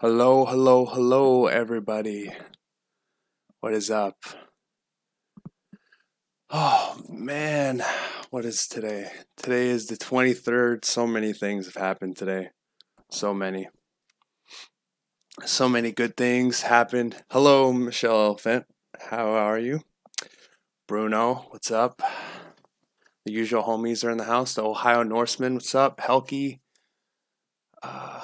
Hello, hello, hello, everybody. What is up? Oh, man, what is today? Today is the 23rd. So many things have happened today. So many. So many good things happened. Hello, Michelle Elephant. How are you? Bruno, what's up? The usual homies are in the house. The Ohio Norseman, what's up? Helky. Uh,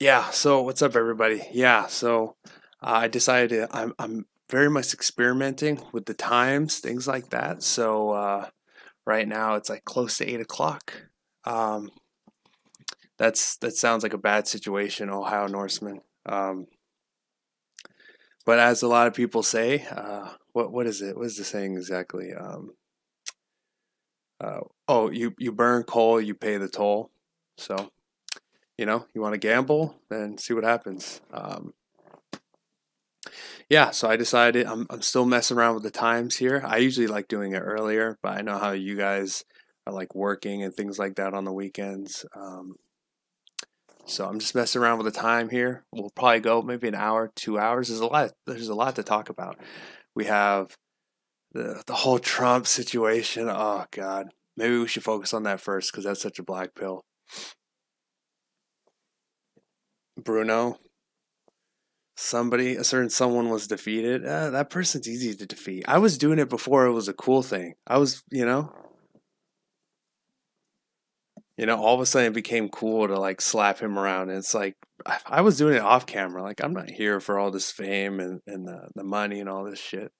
Yeah, so what's up, everybody? I decided I'm very much experimenting with the times, things like that. Right now it's like close to 8 o'clock. Um, that sounds like a bad situation, Ohio Norseman. But as a lot of people say, what is it? What is the saying exactly? Uh, oh, you burn coal, you pay the toll. So you want to gamble, then see what happens. Yeah, so I decided I'm still messing around with the times here. I usually like doing it earlier, but I know how you guys are like working and things like that on the weekends. So I'm just messing around with the time here. We'll probably go maybe an hour, 2 hours. There's a lot to talk about. We have the whole Trump situation. Oh God, maybe we should focus on that first because that's such a black pill. Bruno, a certain someone was defeated. That person's easy to defeat. I was doing it before it was a cool thing. All of a sudden it became cool to like slap him around. And it's like, I was doing it off camera. Like, I'm not here for all this fame and the money and all this shit.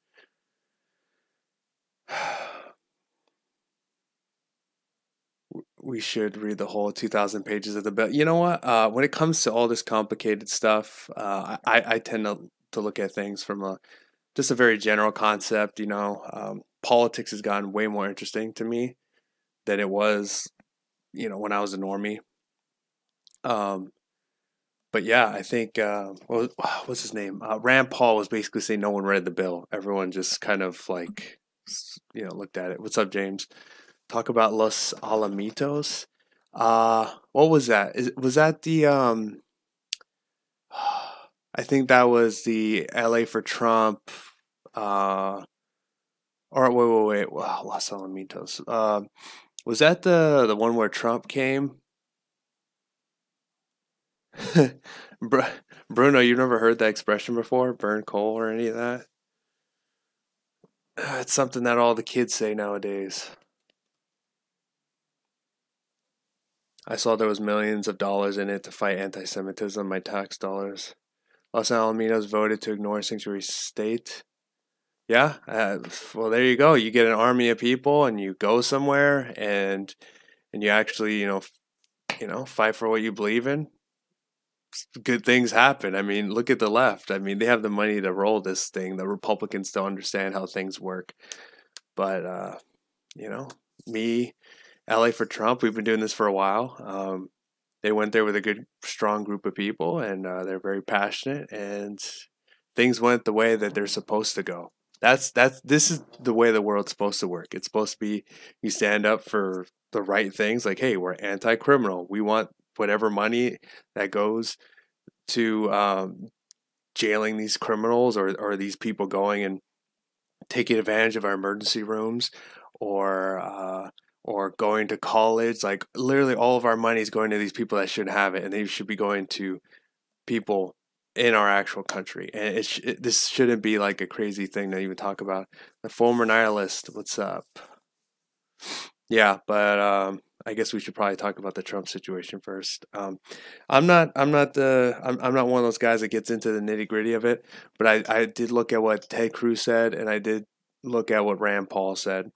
We should read the whole 2,000 pages of the bill. You know what? When it comes to all this complicated stuff, I tend to look at things from just a very general concept. Politics has gotten way more interesting to me than it was, when I was a normie. Um, but yeah, I think what's his name? Rand Paul was basically saying no one read the bill. Everyone just kind of like looked at it. What's up, James? Talk about Los Alamitos. What was that? Was that the I think that was the LA for Trump. Uh, or wait. Wow, Los Alamitos. Was that the one where Trump came? Bruno, you've never heard that expression before? Burn coal or any of that? It's something that all the kids say nowadays. I saw there was millions of dollars in it to fight anti-Semitism, my tax dollars. Los Alamitos voted to ignore sanctuary state. Yeah, well, there you go. You get an army of people, and you go somewhere, and you actually, fight for what you believe in. Good things happen. I mean, look at the left. I mean, they have the money to roll this thing. The Republicans don't understand how things work. But you know, me, LA for Trump. We've been doing this for a while. They went there with a good, strong group of people, and they're very passionate, and things went the way that they're supposed to go. This is the way the world's supposed to work. It's supposed to be you stand up for the right things, like, hey, we're anti-criminal. We want whatever money that goes to jailing these criminals or these people going and taking advantage of our emergency rooms or going to college. Like literally all of our money is going to these people that shouldn't have it, and they should be going to people in our actual country. And this shouldn't be like a crazy thing to even talk about. The former nihilist, what's up? Yeah, but I guess we should probably talk about the Trump situation first. I'm not one of those guys that gets into the nitty gritty of it, but I did look at what Ted Cruz said, and I did look at what Rand Paul said.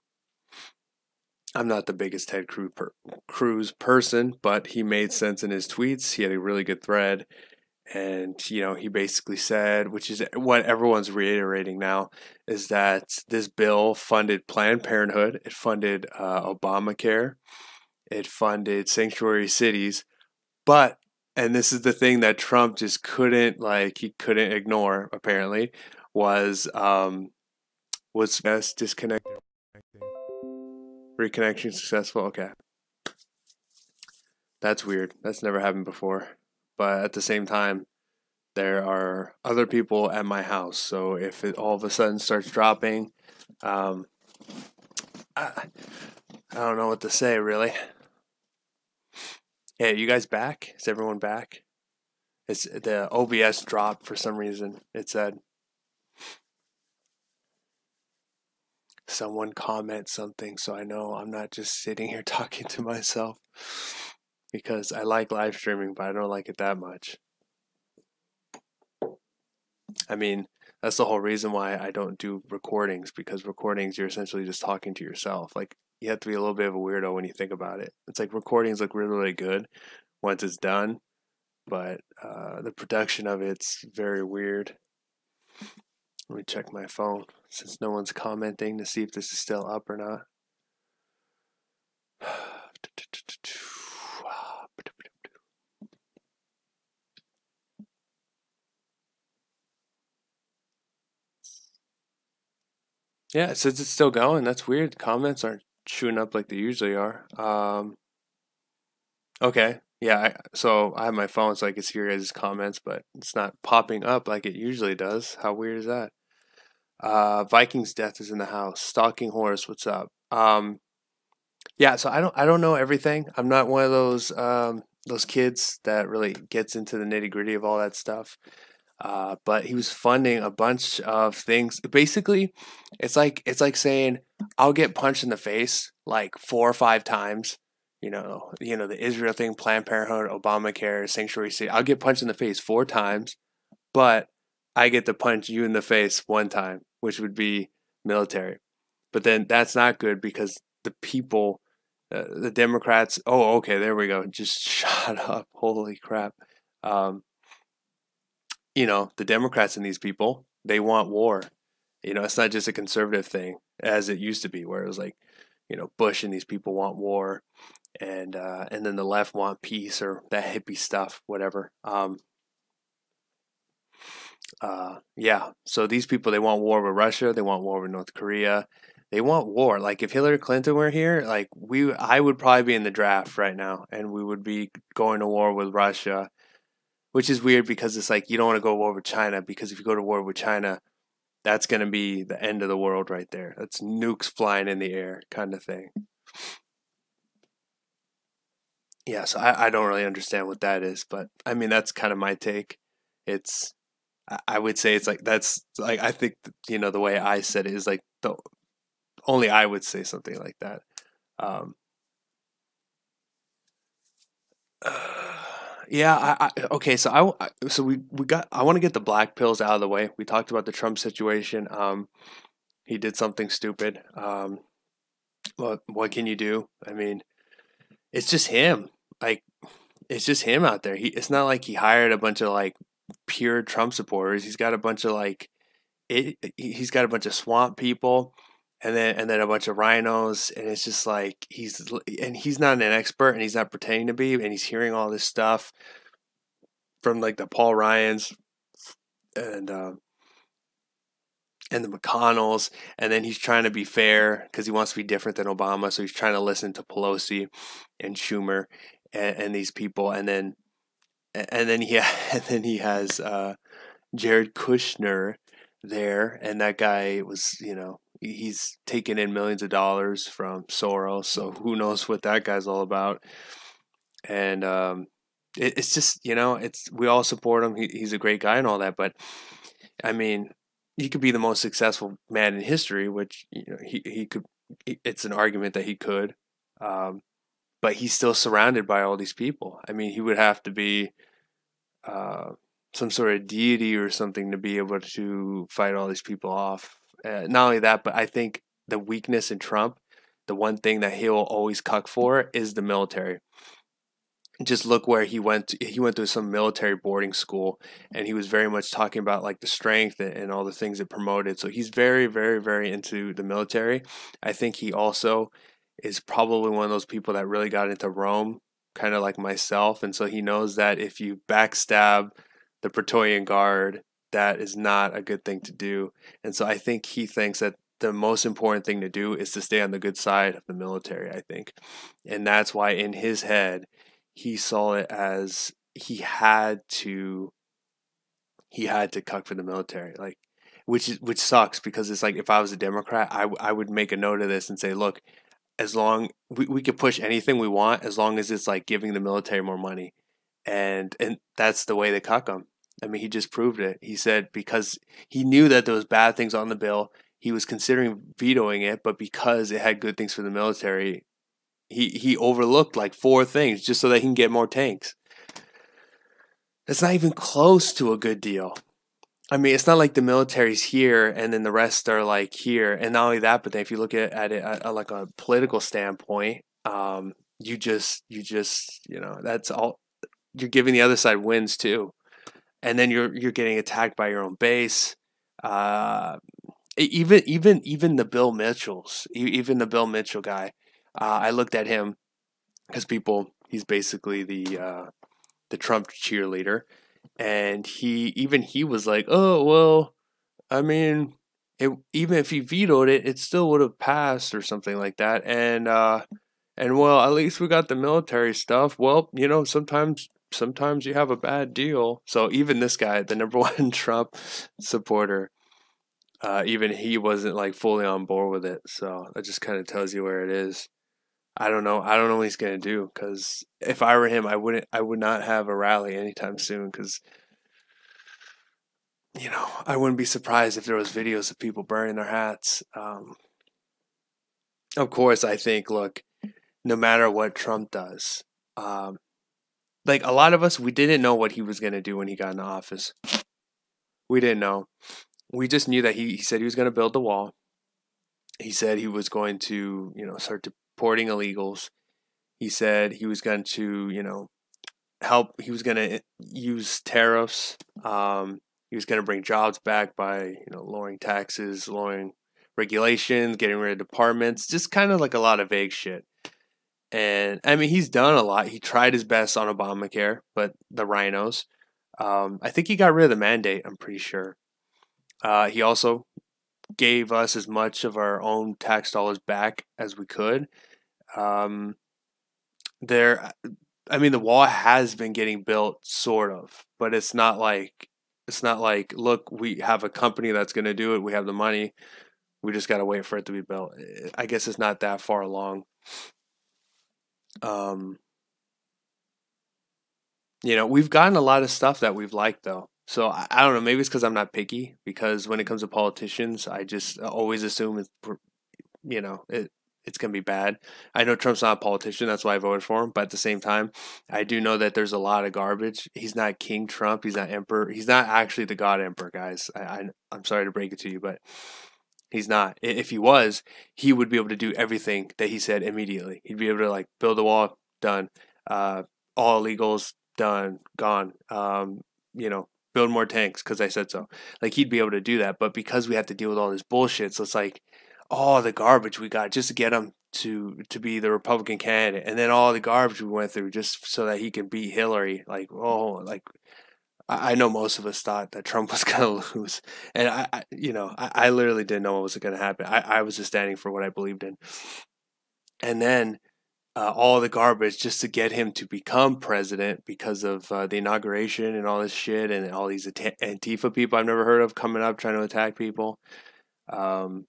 I'm not the biggest Ted Cruz person, but he made sense in his tweets. He had a really good thread, and he basically said, which is what everyone's reiterating now, is that this bill funded Planned Parenthood, it funded Obamacare, it funded sanctuary cities, but, and this is the thing that Trump just he couldn't ignore apparently, was best disconnected. Reconnection successful. Okay, that's weird. That's never happened before. But at the same time, there are other people at my house. So if it all of a sudden starts dropping, I, I don't know what to say really. Hey, you guys back? Is everyone back? It's the OBS dropped for some reason. It said someone comment something, so I know I'm not just sitting here talking to myself, because I like live streaming, but I don't like it that much. I mean, that's the whole reason why I don't do recordings, because recordings, you're essentially just talking to yourself. Like, you have to be a little bit of a weirdo when you think about it. It's like recordings look really, really good once it's done, but the production of it's very weird. Let me check my phone since no one's commenting to see if this is still up or not. Yeah, it says it's still going. That's weird. Comments aren't shooting up like they usually are. Okay. Yeah, so I have my phone so I can see your guys' comments, but it's not popping up like it usually does. How weird is that? Vikings death is in the house. Stalking horse, what's up? Yeah, so I don't know everything. I'm not one of those kids that really gets into the nitty gritty of all that stuff. But he was funding a bunch of things. Basically, it's like saying I'll get punched in the face like 4 or 5 times. The Israel thing, Planned Parenthood, Obamacare, Sanctuary City. I'll get punched in the face 4 times, but I get to punch you in the face 1 time, which would be military. But then that's not good because the people, the Democrats. Oh, okay, there we go. Just shut up. Holy crap. Um, the Democrats and these people, they want war. It's not just a conservative thing as it used to be, where it was like, Bush and these people want war, and then the left want peace or that hippie stuff, whatever. Yeah. So these people, they want war with Russia, they want war with North Korea, they want war. Like if Hillary Clinton were here, like I would probably be in the draft right now, and we would be going to war with Russia, which is weird because it's like you don't want to go to war with China, because if you go to war with China, that's going to be the end of the world right there. That's nukes flying in the air kind of thing. Yeah, so I don't really understand what that is, but I mean, that's kind of my take. It's, I would say it's like, that's like, I think, the way I said it is like, only I would say something like that. Um, Yeah, okay, so I want to get the black pills out of the way. We talked about the Trump situation. He did something stupid. What can you do? I mean, it's just him. Like, it's just him out there. It's not like he hired a bunch of like pure Trump supporters. He's got a bunch of he's got a bunch of swamp people, and then a bunch of rhinos, and it's just like he's not an expert, and he's not pretending to be, and he's hearing all this stuff from like the Paul Ryans and uh, and the McConnells, and then he's trying to be fair because he wants to be different than Obama, so he's trying to listen to Pelosi and Schumer and these people, and then he and then he has Jared Kushner there, and that guy was He's taken in millions of dollars from Soros, so who knows what that guy's all about. And it's just, it's we all support him. He's a great guy and all that, but I mean, he could be the most successful man in history, which he could. It's an argument that he could, um, but he's still surrounded by all these people. I mean, he would have to be uh, some sort of deity or something to be able to fight all these people off. Not only that, but I think the weakness in Trump, the one thing that he'll always cuck for, is the military. Just look where he went. He went to some military boarding school, and he was very much talking about like the strength and all the things it promoted. So he's very, very, very into the military. I think he also is probably one of those people that really got into Rome, kind of like myself, and so he knows that if you backstab the Praetorian Guard, that is not a good thing to do. And so I think he thinks that the most important thing to do is to stay on the good side of the military, I think. And that's why in his head he saw it as he had to cuck for the military, like, which sucks, because it's like if I was a Democrat, I would make a note of this and say, look, as long we could push anything we want as long as it's like giving the military more money, and that's the way they cuck him. I mean, he just proved it. He said because he knew that there was bad things on the bill, he was considering vetoing it, but because it had good things for the military, he overlooked like four things just so that he can get more tanks. That's not even close to a good deal. I mean, it's not like the military's here and then the rest are like here. And not only that, but then if you look at it at like a political standpoint, that's all. You're giving the other side wins too, and then you're getting attacked by your own base. Uh, even the Bill Mitchells, even the Bill Mitchell guy. I looked at him because he's basically the Trump cheerleader, and he was like, oh well, I mean, even if he vetoed it, it still would have passed or something like that, and well, at least we got the military stuff. Well, sometimes you have a bad deal. So even this guy, the number one Trump supporter, even he wasn't like fully on board with it. So that just kind of tells you where it is. I don't know. I don't know what he's gonna do, because if I were him, I would not have a rally anytime soon, because I wouldn't be surprised if there was videos of people burning their hats. Of course, I think, look, no matter what Trump does, um, like a lot of us, we didn't know what he was gonna do when he got in office. We didn't know. We just knew that he said he was gonna build the wall. He said he was going to, start deporting illegals. He said he was going to, help. He was going to use tariffs. He was going to bring jobs back by, lowering taxes, lowering regulations, getting rid of departments, just kind of like a lot of vague shit. And I mean, he's done a lot. He tried his best on Obamacare, but the rhinos. I think he got rid of the mandate, I'm pretty sure. He also gave us as much of our own tax dollars back as we could. Um, the wall has been getting built, sort of, but it's not like look, we have a company that's going to do it. We have the money. We just got to wait for it to be built. I guess it's not that far along. Um, we've gotten a lot of stuff that we've liked though. So I don't know. Maybe it's because I'm not picky. Because when it comes to politicians, I just always assume it's gonna be bad. I know Trump's not a politician. That's why I voted for him. But at the same time, I do know that there's a lot of garbage. He's not King Trump. He's not Emperor. He's not actually the God Emperor, guys. I'm sorry to break it to you, but he's not. If he was, he would be able to do everything that he said immediately. He'd be able to like build a wall, done. All illegals, done, gone. Build more tanks because I said so. Like he'd be able to do that, but because we have to deal with all this bullshit, so it's like all the garbage we got just to get him to be the Republican candidate, and then all the garbage we went through just so that he can beat Hillary. Like, oh, like I know most of us thought that Trump was gonna lose, and I literally didn't know what was gonna happen. I was just standing for what I believed in, and then all the garbage just to get him to become president because of the inauguration and all this shit, and all these Antifa people I've never heard of coming up trying to attack people. Um,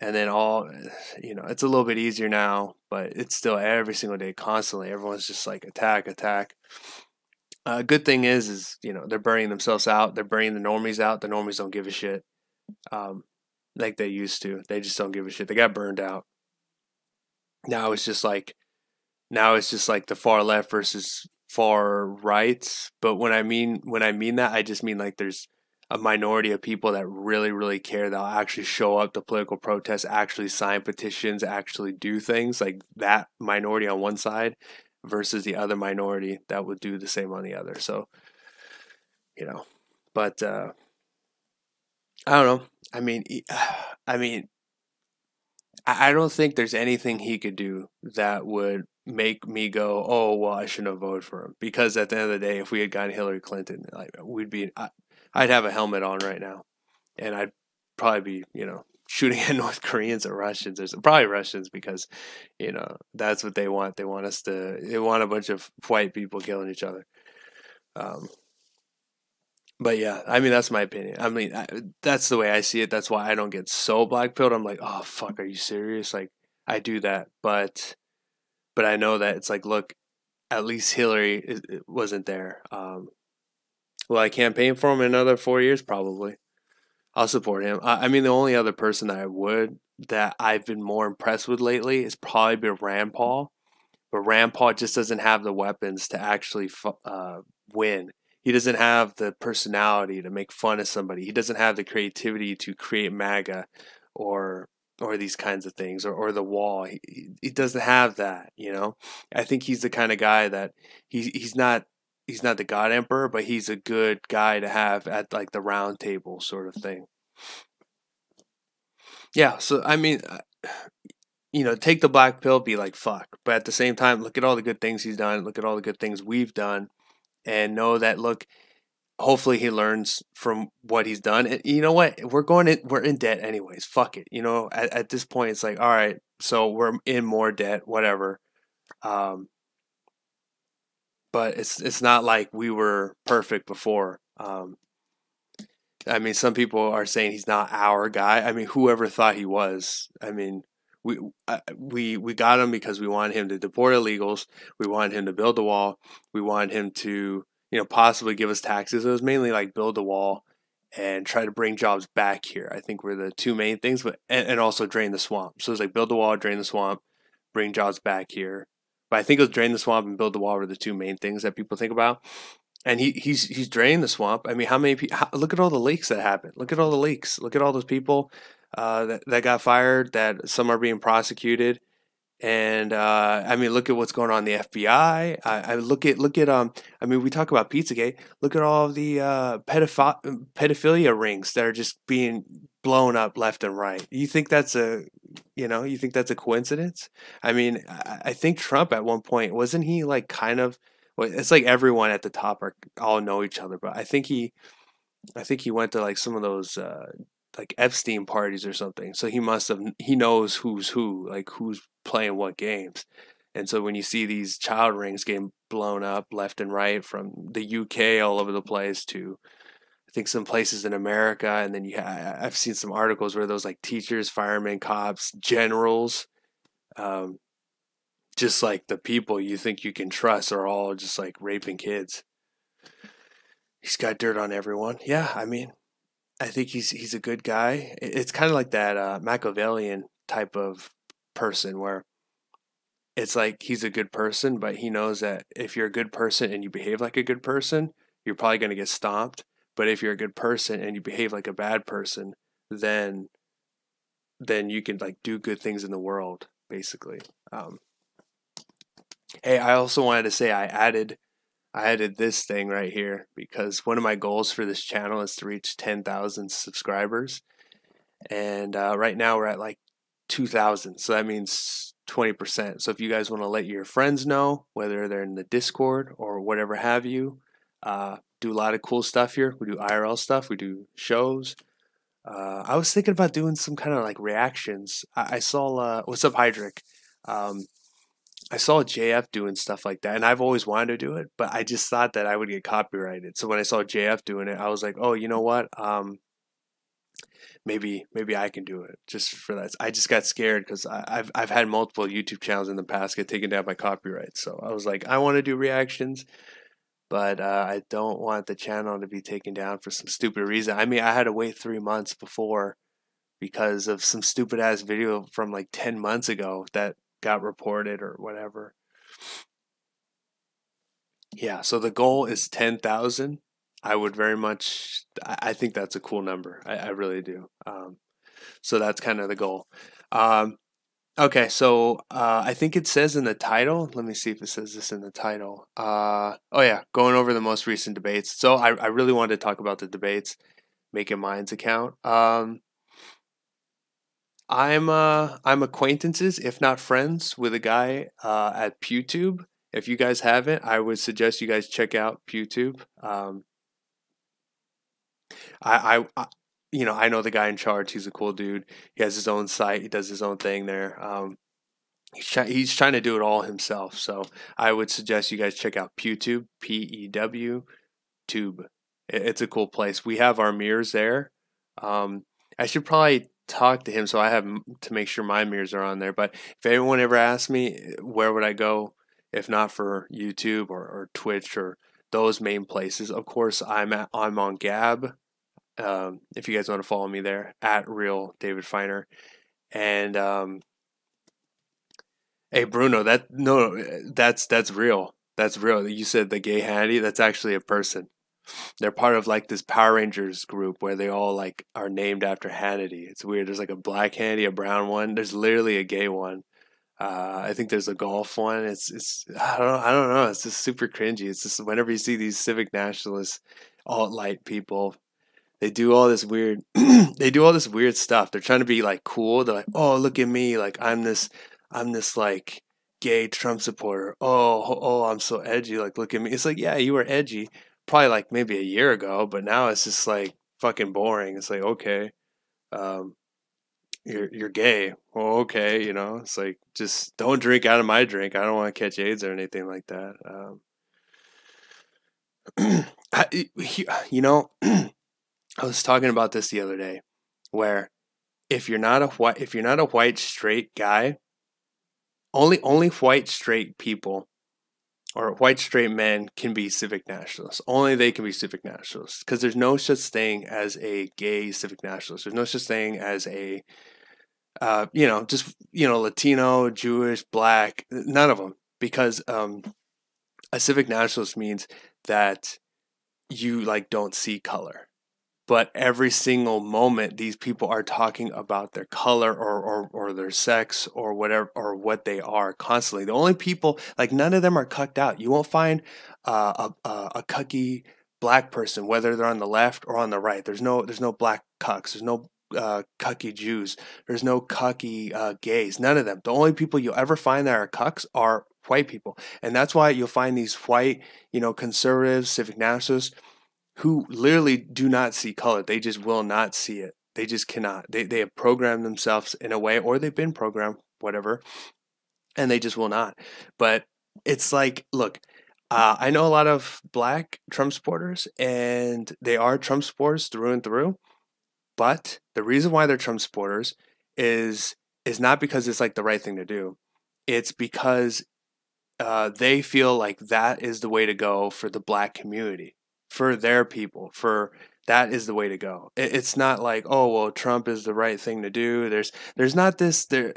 And then all, it's a little bit easier now, but it's still every single day, constantly. Everyone's just like attack, attack. Good thing is they're burning themselves out. They're burning the normies out. The normies don't give a shit, like they used to. They just don't give a shit. They got burned out. Now it's just like the far left versus far right. But when I mean that, I just mean like there's a minority of people that really, really care. They'll actually show up to political protests, actually sign petitions, actually do things, like that minority on one side versus the other minority that would do the same on the other. So, but I don't know. I mean, I don't think there's anything he could do that would make me go, oh, well, I shouldn't have voted for him. Because at the end of the day, if we had gotten Hillary Clinton, like I'd have a helmet on right now, and I'd probably be, shooting at North Koreans or Russians, or probably Russians, because, that's what they want. They want a bunch of white people killing each other. But yeah, I mean, that's my opinion. I mean, that's the way I see it. That's why I don't get so black-pilled. I'm like, oh, fuck, are you serious? Like, I do that. But I know that it's like, look, at least Hillary wasn't there. Will I campaign for him in another 4 years? Probably. I'll support him. I mean, the only other person that I've been more impressed with lately is probably been Rand Paul. But Rand Paul just doesn't have the weapons to actually win. He doesn't have the personality to make fun of somebody. He doesn't have the creativity to create MAGA or these kinds of things, or the wall. He doesn't have that, I think he's the kind of guy that he's not the God Emperor, but he's a good guy to have at like the round table sort of thing. Yeah, so I mean, take the black pill, be like, fuck. But at the same time, look at all the good things he's done. Look at all the good things we've done. And know that, look, hopefully he learns from what he's done. And you know what? We're in debt anyways. Fuck it. At this point, it's like, all right, so we're in more debt, whatever. But it's not like we were perfect before. I mean, some people are saying he's not our guy. I mean, whoever thought he was? I mean, we got him because we wanted him to deport illegals. We wanted him to build the wall. We wanted him to, possibly give us taxes. It was mainly like build the wall and try to bring jobs back here. I think were the two main things, but and also drain the swamp. So it's like build the wall, drain the swamp, bring jobs back here. But I think it was drain the swamp and build the wall were the two main things that people think about. And he's drained the swamp. I mean, how many people? Look at all the leaks that happened. Look at all the leaks. Look at all those people that got fired. That some are being prosecuted. And I mean, look at what's going on in the FBI. I look at I mean, we talk about Pizzagate. Look at all of the pedophilia rings that are just being blown up left and right. You think that's a coincidence? I mean, I think Trump at one point, wasn't he like kind of? Well, it's like everyone at the top all know each other, but I think he went to like some of those like Epstein parties or something. So he knows who's who, like who's playing what games. And so when you see these child rings getting blown up left and right from the UK all over the place to I think some places in America, and then I've seen some articles where those like teachers, firemen, cops, generals, just like the people you think you can trust are all just like raping kids. He's got dirt on everyone. Yeah, I mean, I think he's a good guy. It's kind of like that Machiavellian type of person where it's like he's a good person, but he knows that if you're a good person and you behave like a good person, you're probably going to get stomped. But if you're a good person and you behave like a bad person, then you can like do good things in the world, basically. Hey, I also wanted to say I added this thing right here because one of my goals for this channel is to reach 10,000 subscribers. And right now we're at like 2,000. So that means 20%. So if you guys want to let your friends know, whether they're in the Discord or whatever have you, do a lot of cool stuff here. We do IRL stuff. We do shows. I was thinking about doing some kind of like reactions. I saw, what's up, Hydric? I saw JF doing stuff like that, and I've always wanted to do it, but I just thought that I would get copyrighted. So when I saw JF doing it, I was like, oh, you know what? maybe I can do it just for that. I just got scared because I've had multiple YouTube channels in the past get taken down by copyright. So I was like, I want to do reactions, but I don't want the channel to be taken down for some stupid reason. I mean, I had to wait 3 months before because of some stupid ass video from like 10 months ago that got reported or whatever. Yeah, so the goal is 10,000. I would very much, I think that's a cool number. I really do. So that's kind of the goal. Um, okay, so I think it says in the title. Let me see if it says this in the title. Oh yeah, going over the most recent debates. So I really wanted to talk about the debates, making Minds account. I'm acquaintances, if not friends, with a guy at PewTube. If you guys haven't, I would suggest you guys check out PewTube. I I know the guy in charge. He's a cool dude. He has his own site. He does his own thing there. He's trying to do it all himself. So I would suggest you guys check out PewTube, PEW Tube. It's a cool place. We have our mirrors there. I should probably talk to him so I have to make sure my mirrors are on there. But if anyone ever asks me where would I go if not for YouTube or Twitch or those main places, of course I'm on Gab. If you guys want to follow me there at real David Feiner. And hey Bruno, that's real. That's real. You said the gay Hannity. That's actually a person. They're part of like this Power Rangers group where they all like are named after Hannity. It's weird. There's like a black Hannity, a brown one. There's literally a gay one. I think there's a golf one. It's I don't know. It's just super cringy. It's just whenever you see these civic nationalist alt light people, they do all this weird they do all this weird stuff. They're trying to be like cool. They're like, "Oh, look at me. Like I'm this like gay Trump supporter. Oh, I'm so edgy. Like look at me." It's like, "Yeah, you were edgy probably like maybe a year ago, but now it's just like fucking boring." It's like, "Okay, um you're gay." Well, okay, it's like just don't drink out of my drink. I don't want to catch AIDS or anything like that. I, you know, I was talking about this the other day, where if you're not a white straight guy, only white straight people or white straight men can be civic nationalists. Only they can be civic nationalists because there's no such thing as a gay civic nationalist. There's no such thing as a just Latino, Jewish, Black. None of them because a civic nationalist means that you like don't see color. But every single moment these people are talking about their color or their sex or whatever or what they are constantly. The only people like none of them are cucked out. You won't find a cucky black person whether they're on the left or on the right. There's no black cucks. There's no cucky Jews. There's no cucky gays. None of them. The only people you'll ever find that are cucks are white people, and that's why you'll find these white conservatives, civic nationalists who literally do not see color. They just will not see it. They just cannot. They have programmed themselves in a way, or they've been programmed, whatever, and they just will not. But it's like, look, I know a lot of black Trump supporters, and they are Trump supporters through and through. But the reason why they're Trump supporters is is not because it's like the right thing to do. It's because they feel like that is the way to go for the black community, for their people, for that is the way to go. It's not like, oh well, Trump is the right thing to do. There's not this there.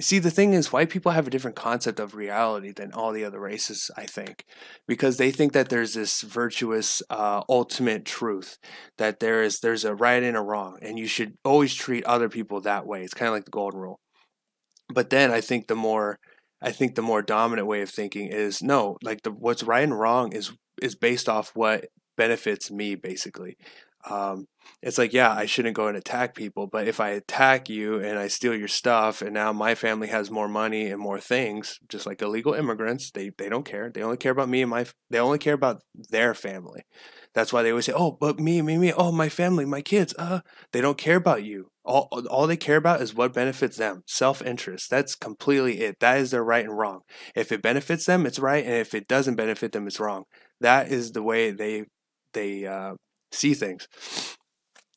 See, the thing is, white people have a different concept of reality than all the other races, I think, because they think that there's this virtuous, ultimate truth, that there's a right and a wrong, and you should always treat other people that way. It's kind of like the golden rule. But then I think the more dominant way of thinking is no, like the what's right and wrong is based off what benefits me basically. Um, it's like, yeah, I shouldn't go and attack people, but if I attack you and I steal your stuff and now my family has more money and more things, just like illegal immigrants, they don't care. They only care about me and they only care about their family. That's why they always say, "Oh, but me, oh, my family, my kids." They don't care about you. All they care about is what benefits them. Self-interest. That's completely it. That is their right and wrong. If it benefits them, it's right, and if it doesn't benefit them, it's wrong. That is the way they see things.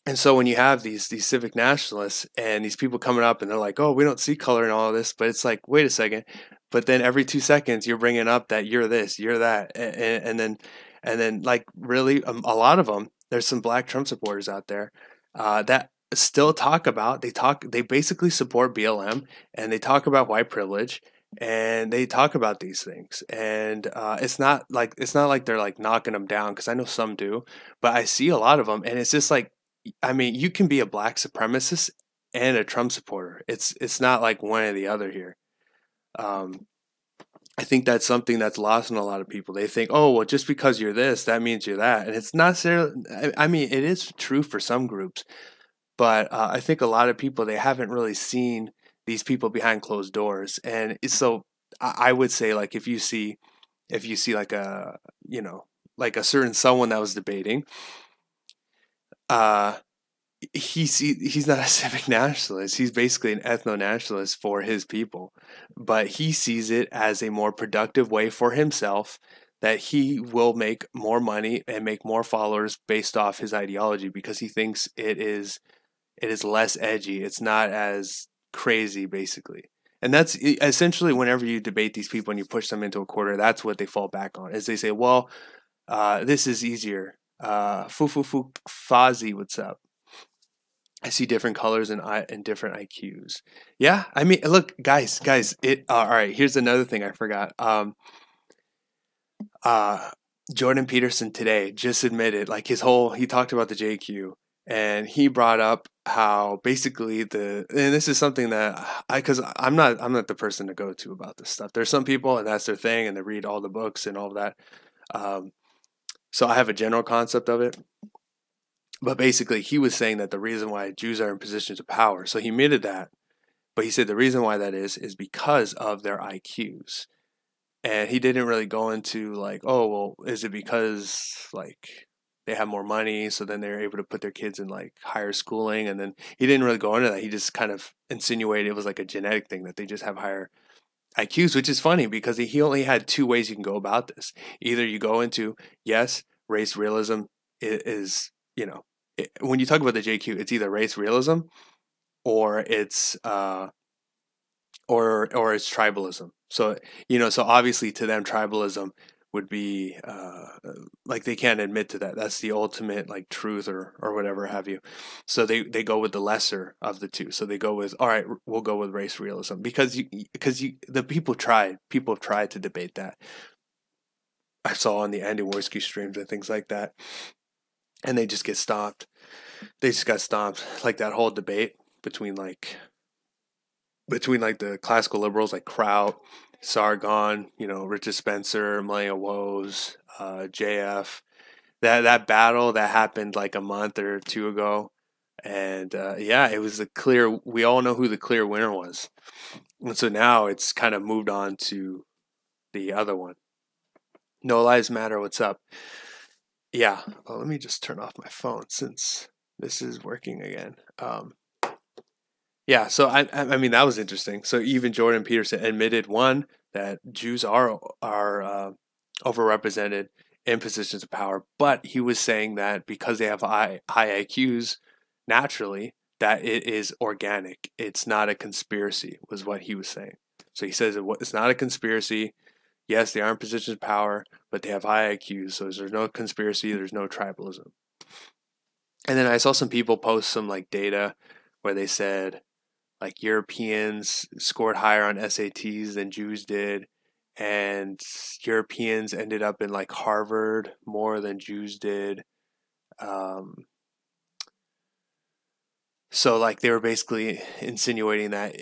And so when you have these civic nationalists and these people coming up and they're like, "Oh, we don't see color in all of this," but it's like, wait a second. But then every 2 seconds you're bringing up that you're this, you're that, and then like really a lot of them. There's some black Trump supporters out there that still they basically support BLM, and they talk about white privilege, and they talk about these things, and it's not like they're like knocking them down, because I know some do, but I see a lot of them, and it's just like, I mean, you can be a black supremacist and a Trump supporter. It's not like one or the other here. Um, I think that's something that's lost on a lot of people. They think, oh, well, just because you're this, that means you're that, and it's not necessarily. I mean, it is true for some groups, but I think a lot of people, they haven't really seen these people behind closed doors, and so I would say, like, if you see like a, like a certain someone that was debating, uh he's not a civic nationalist. He's basically an ethno nationalist for his people, but he sees it as a more productive way for himself, that he will make more money and make more followers based off his ideology, because he thinks it is less edgy. It's not as crazy, basically. And that's essentially, whenever you debate these people and you push them into a corner, that's what they fall back on. Is they say, well, this is easier. Fuzzy, what's up? I see different colors and different IQs. Yeah, I mean, look, guys. All right. Here's another thing I forgot. Uh, Jordan Peterson today just admitted, like, he talked about the JQ, and he brought up how basically and this is something that because I'm not the person to go to about this stuff. There's some people, and that's their thing, and they read all the books and all of that. Um, so I have a general concept of it. But basically, he was saying that the reason why Jews are in positions of power, so he admitted that, but he said the reason why that is because of their IQs. And he didn't really go into, like, oh, well, is it because, like, they have more money, so then they're able to put their kids in, like, higher schooling? And then he didn't really go into that. He just kind of insinuated it was like a genetic thing, that they just have higher IQs, which is funny because he only had two ways you can go about this. Either you go into, yes, race realism is, when you talk about the JQ, it's either race realism, or it's tribalism. So, so obviously to them, tribalism would be like, they can't admit to that. That's the ultimate, like, truth, or whatever have you. So they go with the lesser of the two. So they go with, all right, we'll go with race realism, because the people have tried to debate that. I saw on the Andy Worski streams and things like that, and they just get stopped. They just got stomped. Like, that whole debate between the classical liberals like Kraut, Sargon, Richard Spencer, Melania Woes, JF. That battle that happened like a month or two ago, and yeah, it was clear. We all know who the clear winner was, and so now it's kind of moved on to the other one. No Lives Matter. What's up? Yeah. Well, let me just turn off my phone since this is working again. Yeah, so I mean, that was interesting. So even Jordan Peterson admitted, one, that Jews are overrepresented in positions of power, but he was saying that because they have high IQs naturally, that it is organic. It's not a conspiracy, was what he was saying. So he says it's not a conspiracy. Yes, they are in positions of power, but they have high IQs. So there's no conspiracy. There's no tribalism. And then I saw some people post some, like, data where they said, like, Europeans scored higher on SATs than Jews did, and Europeans ended up in, like, Harvard more than Jews did. So, like, they were basically insinuating that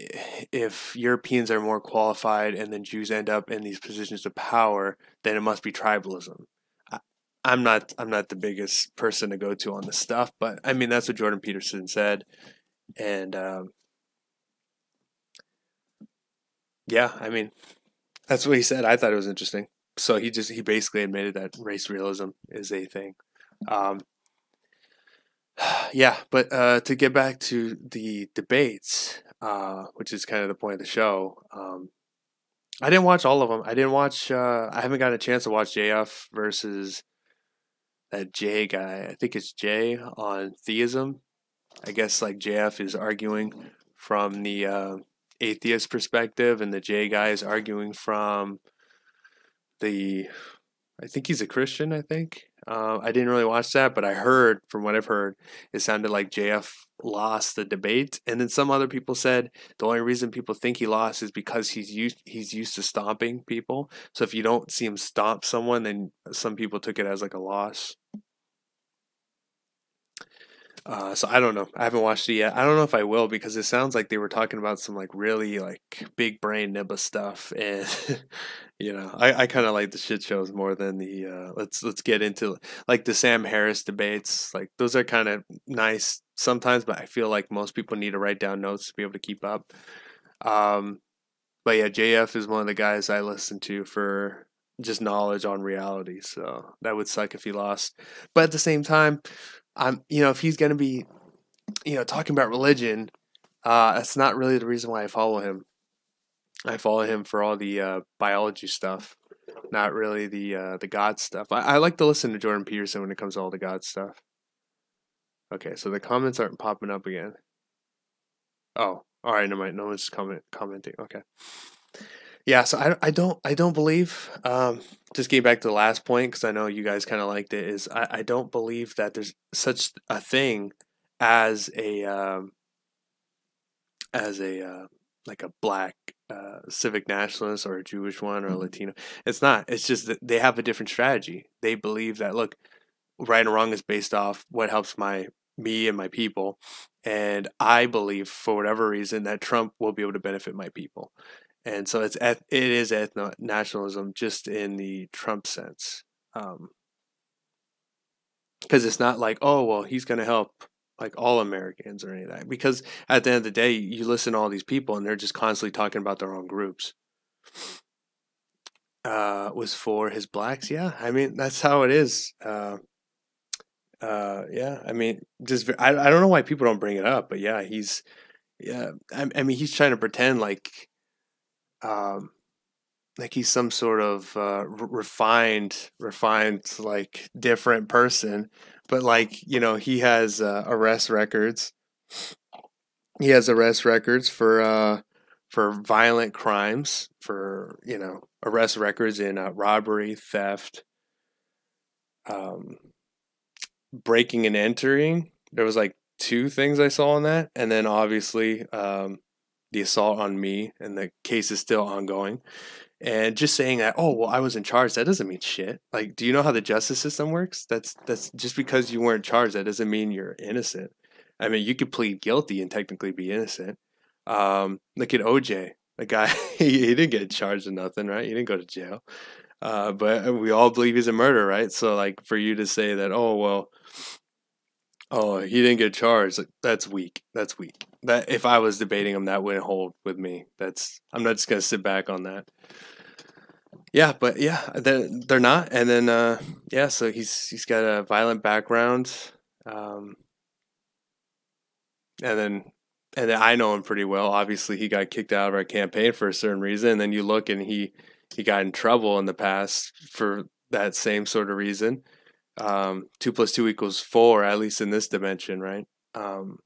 if Europeans are more qualified and then Jews end up in these positions of power, then it must be tribalism. I'm not the biggest person to go to on this stuff, but I mean, that's what Jordan Peterson said, and yeah, I mean, that's what he said. I thought it was interesting. So he basically admitted that race realism is a thing. Um, yeah, but to get back to the debates, which is kind of the point of the show, I didn't watch all of them. I didn't watch. I haven't got a chance to watch JF versus that Jay guy. I think it's Jay on theism. I guess like JF is arguing from the atheist perspective, and the J guy is arguing from the. I think he's a Christian. I think I didn't really watch that, but I heard from what I've heard, it sounded like JF lost the debate, and then some other people said the only reason people think he lost is because he's used to stomping people. So if you don't see him stomp someone, then some people took it as like a loss. So I don't know. I haven't watched it yet. I don't know if I will because it sounds like they were talking about some like really like big brain nibba stuff, and I kind of like the shit shows more than the let's get into like the Sam Harris debates. Like those are kind of nice sometimes, but I feel like most people need to write down notes to be able to keep up. Um, but yeah, JF is one of the guys I listen to for just knowledge on reality. So that would suck if he lost. But at the same time, if he's gonna be, talking about religion, that's not really the reason why I follow him. I follow him for all the biology stuff, not really the God stuff. I like to listen to Jordan Peterson when it comes to all the God stuff. Okay, so the comments aren't popping up again. Oh, all right, never mind. No one's commenting. Okay. Yeah, so I don't believe. Just getting back to the last point because I know you guys kind of liked it. Is I don't believe that there's such a thing as a like a black civic nationalist or a Jewish one or a Latino. It's not. It's just that they have a different strategy. They believe that look, right and wrong is based off what helps me and my people, and I believe for whatever reason that Trump will be able to benefit my people. And so it is ethno nationalism just in the Trump sense, because it's not like oh well he's going to help like all Americans or any of that. Because at the end of the day, you listen to all these people and they're just constantly talking about their own groups. Was for his blacks, yeah. I mean that's how it is. Yeah. I mean, just I don't know why people don't bring it up, but yeah, yeah. I mean he's trying to pretend um like he's some sort of refined like different person, but like he has arrest records. He has arrest records for violent crimes, for arrest records in robbery, theft, um, breaking and entering. There was like two things I saw on that, and then obviously the assault on me, and the case is still ongoing. And just saying that, oh well, I was in charge, that doesn't mean shit. Like, do you know how the justice system works? That's just because you weren't charged, that doesn't mean you're innocent. I mean, you could plead guilty and technically be innocent. Look at OJ, the guy. He didn't get charged with nothing, right? He didn't go to jail. But we all believe he's a murderer, right? So, like, for you to say that, oh well, oh he didn't get charged, like, that's weak. That's weak. That if I was debating him, that wouldn't hold with me. I'm not just gonna sit back on that. Yeah, but yeah, they're not. And then yeah, so he's got a violent background, um, and then I know him pretty well. Obviously, he got kicked out of our campaign for a certain reason. And then you look, and he got in trouble in the past for that same sort of reason. 2 + 2 = 4, at least in this dimension, right? Um,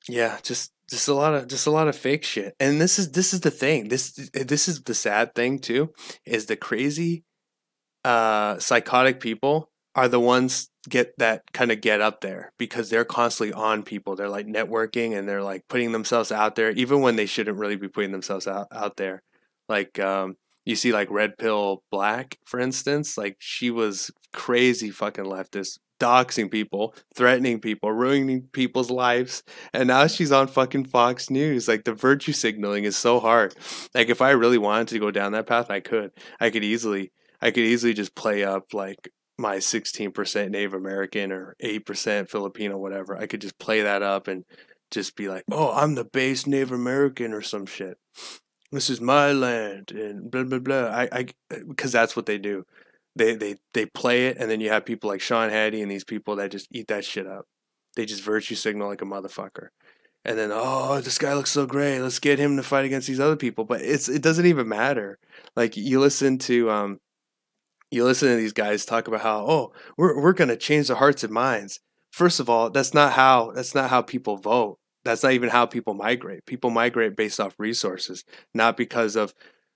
Yeah, just a lot of fake shit. And this is the thing. This is the sad thing too, is the crazy psychotic people are the ones get up there because they're constantly on people. They're like networking and they're like putting themselves out there even when they shouldn't really be putting themselves out there. Like you see like Red Pill Black, for instance, like she was crazy fucking leftist, doxing people, threatening people, ruining people's lives, and now she's on fucking Fox News. Like the virtue signaling is so hard. Like if I really wanted to go down that path, I could. I could easily just play up like my 16% Native American or 8% Filipino, whatever. I could just play that up and just be like, "Oh, I'm the base Native American" or some shit. This is my land and blah blah blah. Because that's what they do. They play it, and then you have people like Sean Hannity and these people that just eat that shit up. They just virtue signal like a motherfucker. And then, oh, this guy looks so great. Let's get him to fight against these other people. But it doesn't even matter. Like you listen to You listen to these guys talk about how, oh, we're going to change the hearts and minds. First of all, that's not how people vote. That's not even how people migrate. People migrate based off resources, not because of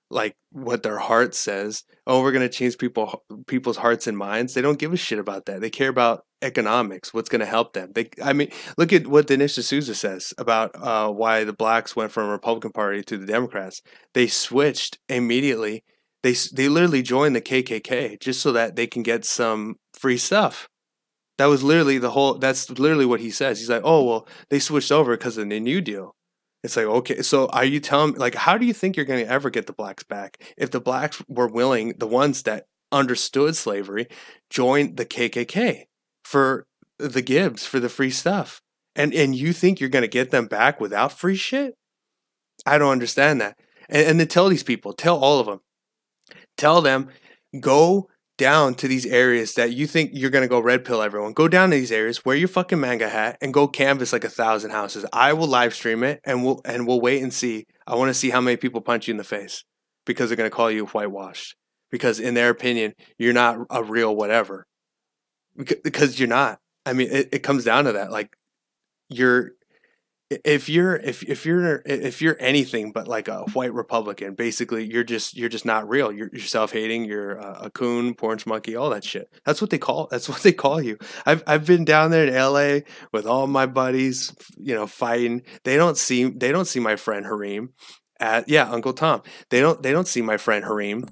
like what their heart says. Oh, we're going to change people's hearts and minds. They don't give a shit about that. They care about economics, what's going to help them. I mean, look at what Dinesh D'Souza says about why the blacks went from Republican Party to the Democrats. They switched immediately. They literally joined the KKK just so that they can get some free stuff. That was literally that's literally what he says. He's like, oh, well, they switched over because of the New Deal. It's like, okay, so are you telling me, like, how do you think you're going to ever get the blacks back? If the blacks were willing, the ones that understood slavery, joined the KKK for the Gibbs, for the free stuff. And you think you're going to get them back without free shit? I don't understand that. And then tell these people, tell all of them, tell them, go down to these areas that you think you're gonna go red pill everyone. Go down to these areas, wear your fucking manga hat, and go canvas like 1,000 houses. I will live stream it, and we'll wait and see. I want to see how many people punch you in the face because they're gonna call you whitewashed. Because in their opinion, you're not a real whatever. Because you're not. I mean, it comes down to that. Like you're if you're anything but like a white Republican, basically you're just not real. You're self-hating. You're a coon, porch monkey, all that shit. That's what they call you. I've been down there in LA with all my buddies, fighting. They don't see my friend Hareem at Uncle Tom. They don't see my friend Hareem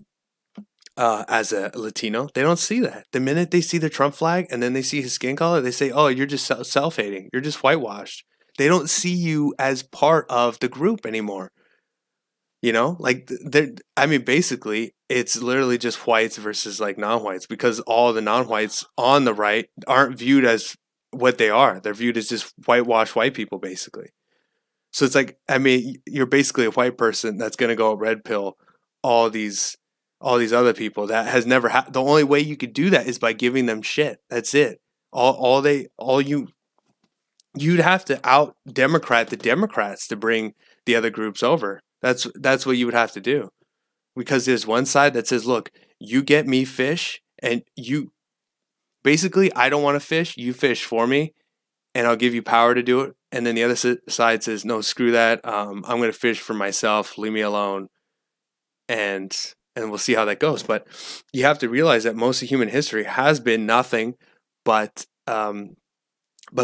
as a Latino. They don't see that. The minute they see the Trump flag and then they see his skin color, they say, "Oh, you're just self-hating. You're just whitewashed." They don't see you as part of the group anymore. Like I mean, basically, it's literally just whites versus like non-whites because all the non-whites on the right aren't viewed as what they are. They're viewed as just whitewashed white people, basically. So it's like, I mean, you're basically a white person that's gonna go red pill all these other people that has never the only way you could do that is by giving them shit. That's it. You'd have to out Democrat the Democrats to bring the other groups over. That's what you would have to do. Because there's one side that says, look, you get me fish and you basically, I don't want to fish, you fish for me and I'll give you power to do it. And then the other side says, no, screw that. I'm going to fish for myself. Leave me alone. And we'll see how that goes. But you have to realize that most of human history has been nothing but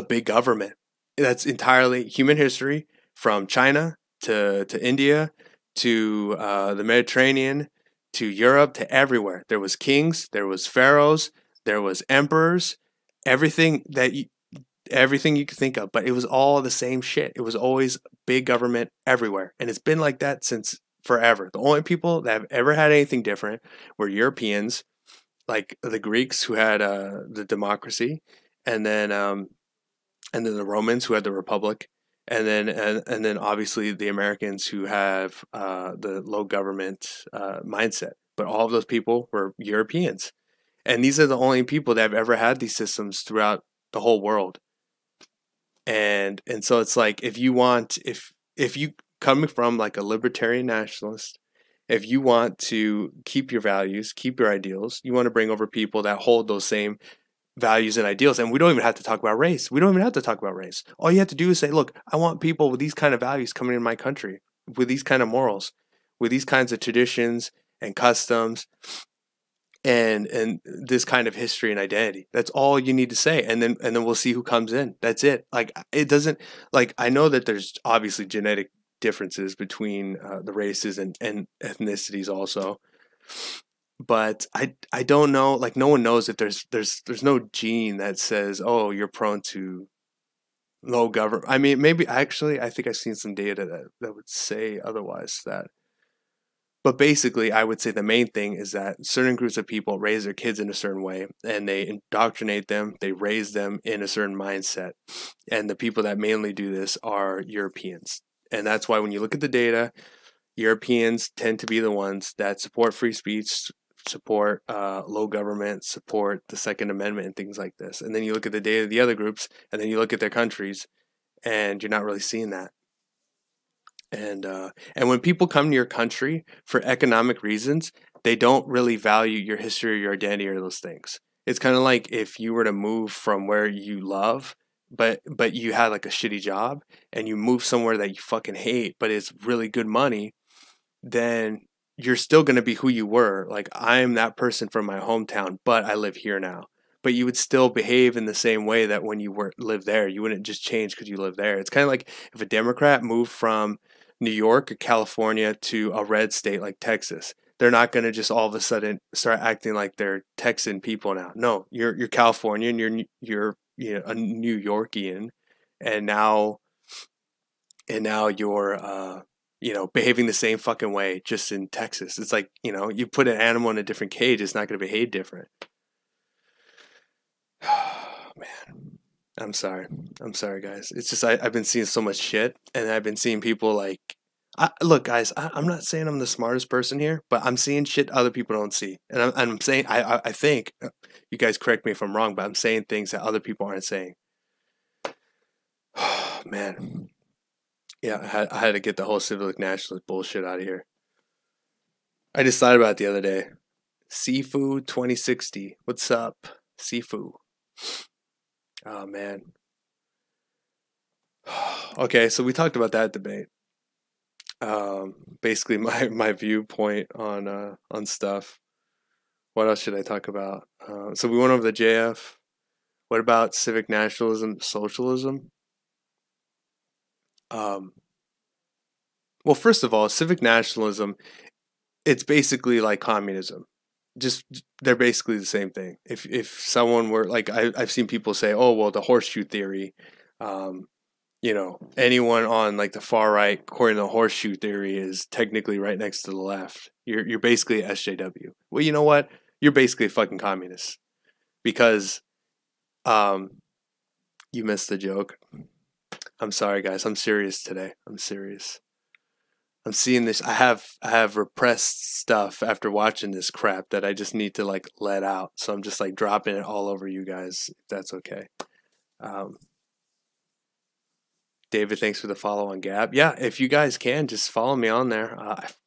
big government. That's entirely human history, from China to India to the Mediterranean to Europe to everywhere. There was kings, there was pharaohs, there was emperors, everything you could think of, but it was all the same shit. It was always big government everywhere, and it's been like that since forever. The only people that have ever had anything different were Europeans, like the Greeks who had the democracy, and then the Romans who had the republic, and then obviously the Americans who have the low government mindset. But all of those people were Europeans, and these are the only people that have ever had these systems throughout the whole world. And so it's like, if you coming from like a libertarian nationalist, if you want to keep your values, keep your ideals, you want to bring over people that hold those same values and ideals. And we don't even have to talk about race. All you have to do is say, look, I want people with these kind of values coming in my country, with these kind of morals, with these kinds of traditions and customs and this kind of history and identity. That's all you need to say. And then we'll see who comes in. That's it. Like, it doesn't, like, I know that there's obviously genetic differences between the races and ethnicities also. But I don't know, like, no one knows if there's no gene that says, oh, you're prone to low government. I mean, maybe actually, I think I've seen some data that would say otherwise. But basically, I would say the main thing is that certain groups of people raise their kids in a certain way, and they indoctrinate them, they raise them in a certain mindset. And the people that mainly do this are Europeans. And that's why when you look at the data, Europeans tend to be the ones that support free speech, support low government, support the Second Amendment and things like this. And then you look at the data of the other groups, and then you look at their countries, and you're not really seeing that. And when people come to your country for economic reasons, they don't really value your history or your identity or those things. It's kind of like if you were to move from where you love, but you had like a shitty job, and you move somewhere that you fucking hate, but it's really good money, then you're still going to be who you were. Like, I'm that person from my hometown, but I live here now. But you would still behave in the same way that when you were lived there. You wouldn't just change because you live there. It's kind of like if a Democrat moved from New York or California to a red state like Texas. They're not going to just all of a sudden start acting like they're Texan people now. No, you're Californian, you're a New Yorkian, and now you're behaving the same fucking way just in Texas. It's like, you put an animal in a different cage, it's not going to behave different. Man, I'm sorry. I'm sorry, guys. It's just I've been seeing so much shit, and I've been seeing people like, look, guys. I'm not saying I'm the smartest person here, but I'm seeing shit other people don't see, and I'm saying I think you guys correct me if I'm wrong, but I'm saying things that other people aren't saying. Man, yeah, I had to get the whole civic nationalist bullshit out of here. I just thought about it the other day. Sifu 2060. What's up, Sifu? Oh man. Okay, so we talked about that debate. Basically my viewpoint on stuff. What else should I talk about? So we went over the JF. What about civic nationalism, socialism? Well, first of all, civic nationalism, it's basically like communism. Just they're basically the same thing. If someone were like, I've seen people say, oh well, the horseshoe theory, anyone on like the far right, according to the horseshoe theory, is technically right next to the left. You're basically SJW. Well, you know what? You're basically a fucking communist because you missed the joke. I'm sorry, guys. I'm serious today. I'm serious. I'm seeing this. I have repressed stuff after watching this crap that I just need to like let out. So I'm just like dropping it all over you guys. If that's okay. David, thanks for the follow on Gab. Yeah, if you guys can, just follow me on there.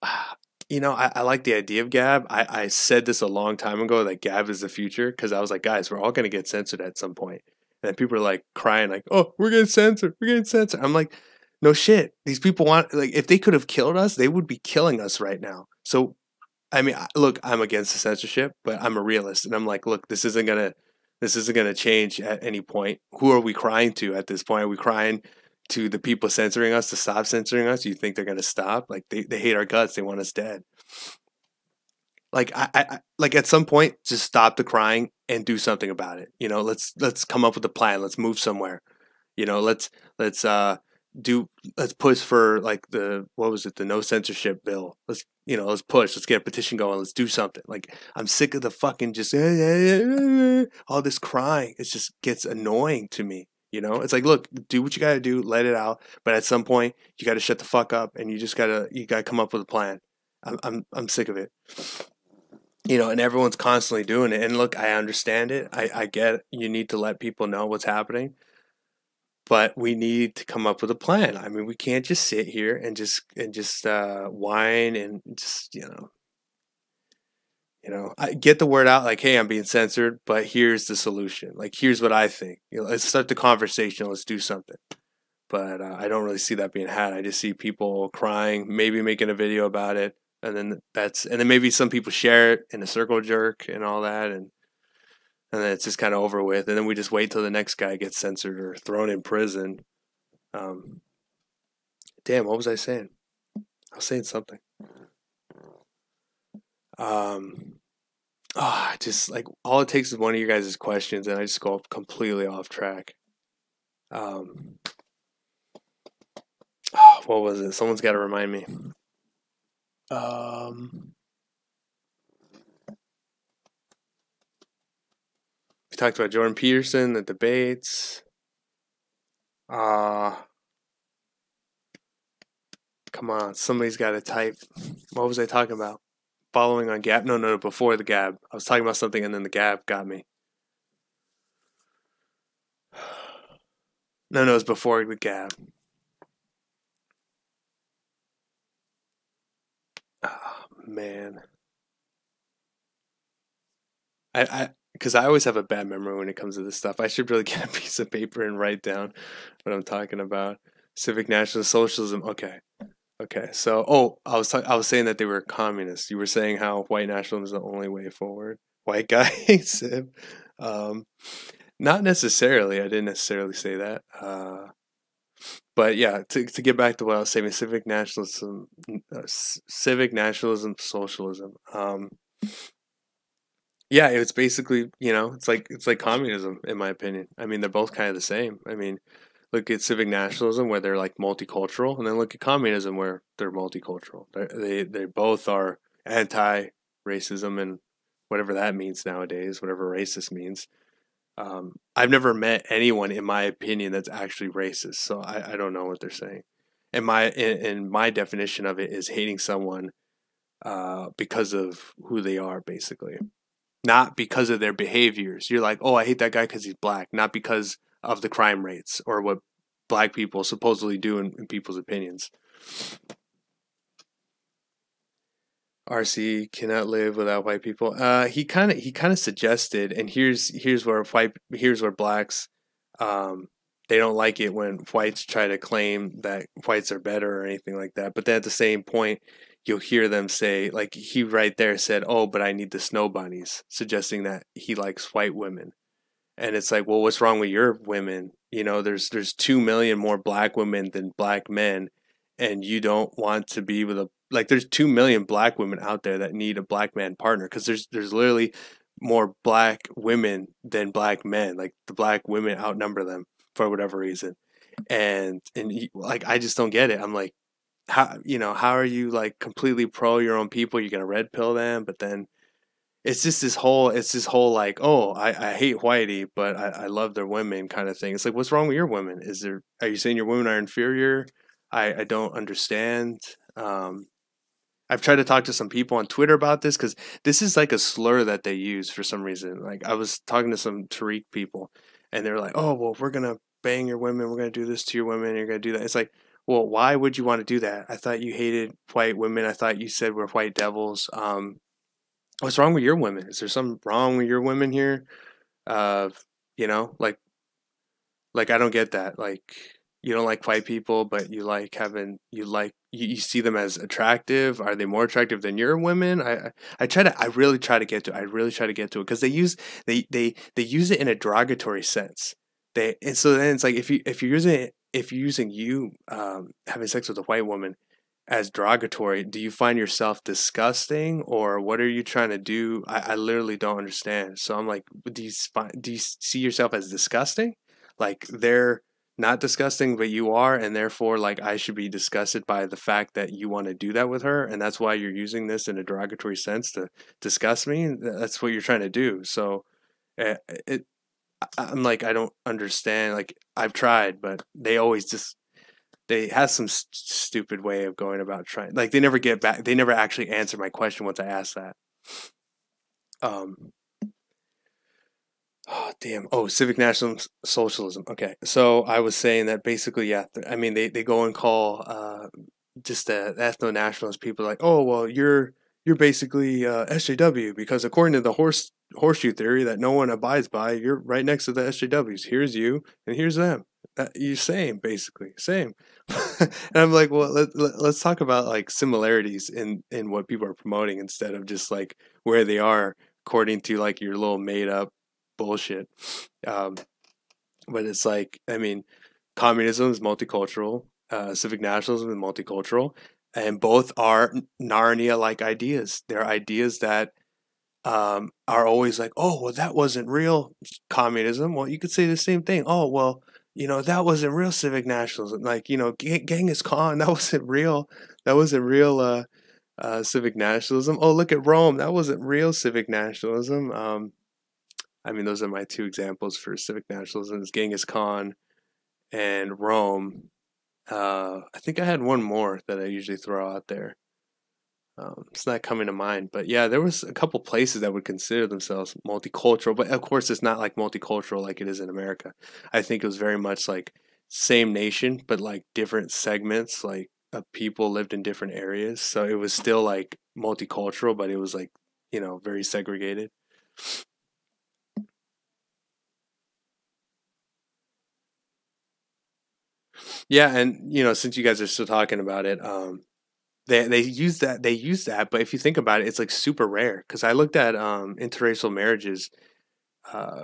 I like the idea of Gab. I said this a long time ago that Gab is the future because I was like, guys, we're all going to get censored at some point. And then people are like crying, like, oh, we're getting censored. We're getting censored. I'm like, no shit. These people want, like, if they could have killed us, they would be killing us right now. So, I mean, look, I'm against the censorship, but I'm a realist. And I'm like, look, this isn't going to change at any point. Who are we crying to at this point? Are we crying to the people censoring us to stop censoring us? You think they're going to stop? Like, they hate our guts. They want us dead. Like, I like at some point, just stop the crying and do something about it. Let's come up with a plan. Let's move somewhere. Let's push for like the no censorship bill. Let's push. Let's get a petition going. Let's do something. Like, I'm sick of the fucking just all this crying. It just gets annoying to me. It's like, look, do what you got to do, let it out. But at some point, you got to shut the fuck up, and you gotta come up with a plan. I'm sick of it. And everyone's constantly doing it. And look, I understand it. I get it. You need to let people know what's happening, but we need to come up with a plan. I mean, we can't just sit here and just whine and just I get the word out like, hey, I'm being censored, but here's the solution. Like, here's what I think. Let's start the conversation. Let's do something. But I don't really see that being had. I just see people crying, maybe making a video about it, and then maybe some people share it in a circle jerk and all that, and then it's just kind of over with, and then we just wait till the next guy gets censored or thrown in prison. Damn, what was I saying? I was saying something. Just like all it takes is one of you guys' questions, and I just go completely off track. What was it? Someone's got to remind me. We talked about Jordan Peterson, the debates. Come on, somebody's got to type. What was I talking about? Following on Gab? No, before the Gab. I was talking about something, and then the Gab got me. No, it was before the Gab. Oh, man. Because I always have a bad memory when it comes to this stuff. I should really get a piece of paper and write down what I'm talking about. Civic national socialism. Okay. Okay. So, I was saying that they were communists. You were saying how white nationalism is the only way forward. White guy Civ. Um, Not necessarily. I didn't necessarily say that. But yeah, to get back to what I was saying, civic nationalism, socialism. Yeah, it's basically, it's like communism in my opinion. I mean, they're both kind of the same. I mean, look at civic nationalism where they're like multicultural, and then look at communism where they're multicultural. They both are anti-racism and whatever that means nowadays, whatever racist means. I've never met anyone, in my opinion, that's actually racist, so I don't know what they're saying. And my definition of it is hating someone because of who they are, basically, not because of their behaviors. You're like, oh, I hate that guy because he's black, not because of the crime rates or what black people supposedly do in people's opinions. RC cannot live without white people. He kind of suggested, and here's where blacks, um, they don't like it when whites try to claim that whites are better or anything like that. But then at the same point, you'll hear them say, like he right there said, "Oh, but I need the snow bunnies," suggesting that he likes white women. And it's like, well, what's wrong with your women? There's 2 million more black women than black men, and you don't want to be with a like. There's 2 million black women out there that need a black man partner because there's literally more black women than black men. Like the black women outnumber them for whatever reason, and like I just don't get it. I'm like, how are you like completely pro your own people? You're gonna red pill them, but then it's this whole like, oh, I hate whitey but I love their women kind of thing. It's like, what's wrong with your women? Are you saying your women are inferior? I don't understand. I've tried to talk to some people on Twitter about this because this is like a slur that they use for some reason. Like I was talking to some Tariq people and they're like, oh well, we're gonna bang your women, we're gonna do this to your women, you're gonna do that. It's like, well, why would you want to do that? I thought you hated white women. I thought you said we're white devils. What's wrong with your women? Is there something wrong with your women here? Uh, like I don't get that. Like you don't like white people, but you see them as attractive. Are they more attractive than your women? I really try to get to it because they use it in a derogatory sense. And so then it's like if you're using having sex with a white woman as derogatory, do you find yourself disgusting or what are you trying to do? I literally don't understand. So I'm like, do you see yourself as disgusting? Like they're not disgusting, but you are, and therefore like I should be disgusted by the fact that you want to do that with her, and that's why you're using this in a derogatory sense to disgust me. That's what you're trying to do. So it I'm like, I don't understand. Like I've tried, but they have some stupid way of going about trying. Like they never get back. They never actually answer my question once I ask that. Um. Oh damn. Oh, civic national socialism. Okay, so I was saying that basically, yeah. I mean, they go and call just the ethno nationalist people like, oh well, you're basically SJW because according to the horseshoe theory that no one abides by, you're right next to the SJWs. Here's you and here's them. You same basically same. And I'm like, well, let's talk about like similarities in what people are promoting instead of just like where they are according to like your little made up bullshit. Um, but it's like, I mean, communism is multicultural, civic nationalism is multicultural, and both are Narnia like ideas. They're ideas that are always like, oh, well, that wasn't real communism. Well, you could say the same thing. Oh, well, that wasn't real civic nationalism. Like, Genghis Khan, that wasn't real. That wasn't real civic nationalism. Oh, look at Rome. That wasn't real civic nationalism. I mean, those are my two examples for civic nationalism: is Genghis Khan and Rome. I think I had one more that I usually throw out there. It's not coming to mind, but yeah, there was a couple places that would consider themselves multicultural, but of course, it's not like multicultural like it is in America. I think it was very much like same nation, but like different segments, like of people lived in different areas. So it was still like multicultural, but it was like very segregated. Yeah, and since you guys are still talking about it, they use that, but if you think about it, it's like super rare. Because I looked at interracial marriages.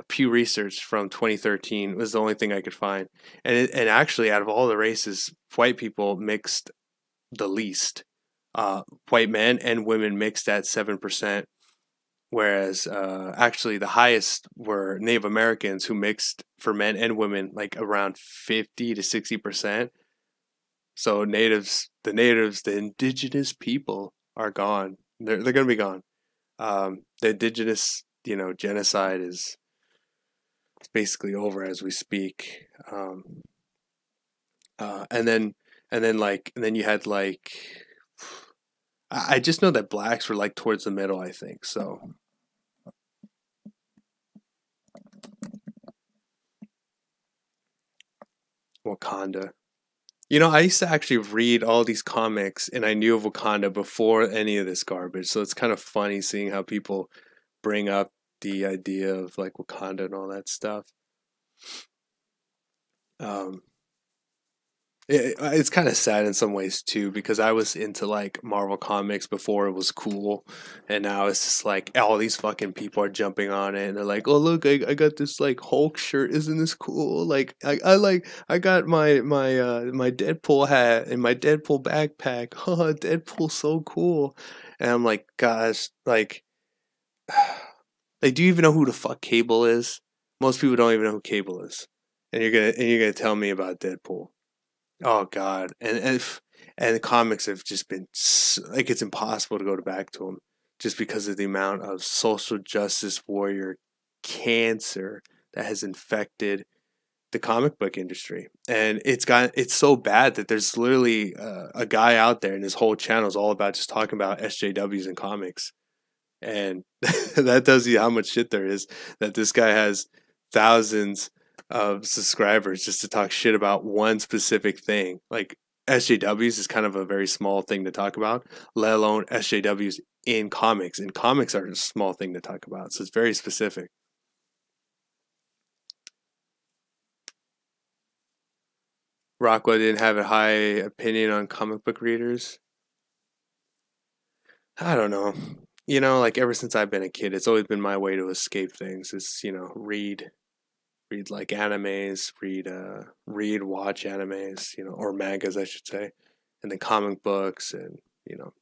Pew Research from 2013 was the only thing I could find, and actually, out of all the races, white people mixed the least. White men and women mixed at 7%, whereas actually the highest were Native Americans who mixed for men and women like around 50 to 60%. So the indigenous people are gone. They're gonna be gone. The indigenous genocide is basically over as we speak. And then you had like I just know that blacks were like towards the middle, I think. So Wakanda. I used to actually read all these comics and I knew of Wakanda before any of this garbage. So it's kind of funny seeing how people bring up the idea of like Wakanda and all that stuff. Um, it's kind of sad in some ways too because I was into like Marvel comics before it was cool, and now it's just like all these fucking people are jumping on it and they're like, "Oh look, I got this like Hulk shirt. Isn't this cool? Like I got my Deadpool hat and my Deadpool backpack. Oh, Deadpool's so cool." And I'm like, gosh, like do you even know who the fuck Cable is? Most people don't even know who Cable is, and you're gonna tell me about Deadpool. Oh God, and the comics have just been like it's impossible to go back to them just because of the amount of social justice warrior cancer that has infected the comic book industry, and it's so bad that there's literally a guy out there, and his whole channel is all about just talking about SJWs and comics, and that tells you how much shit there is. That this guy has thousands of subscribers just to talk shit about one specific thing. Like SJWs is kind of a very small thing to talk about, let alone SJWs in comics. And comics are a small thing to talk about, so it's very specific. Rockwell didn't have a high opinion on comic book readers. I don't know. Like ever since I've been a kid, it's always been my way to escape things. Is read like animes, watch animes, or mangas, I should say, and then comic books and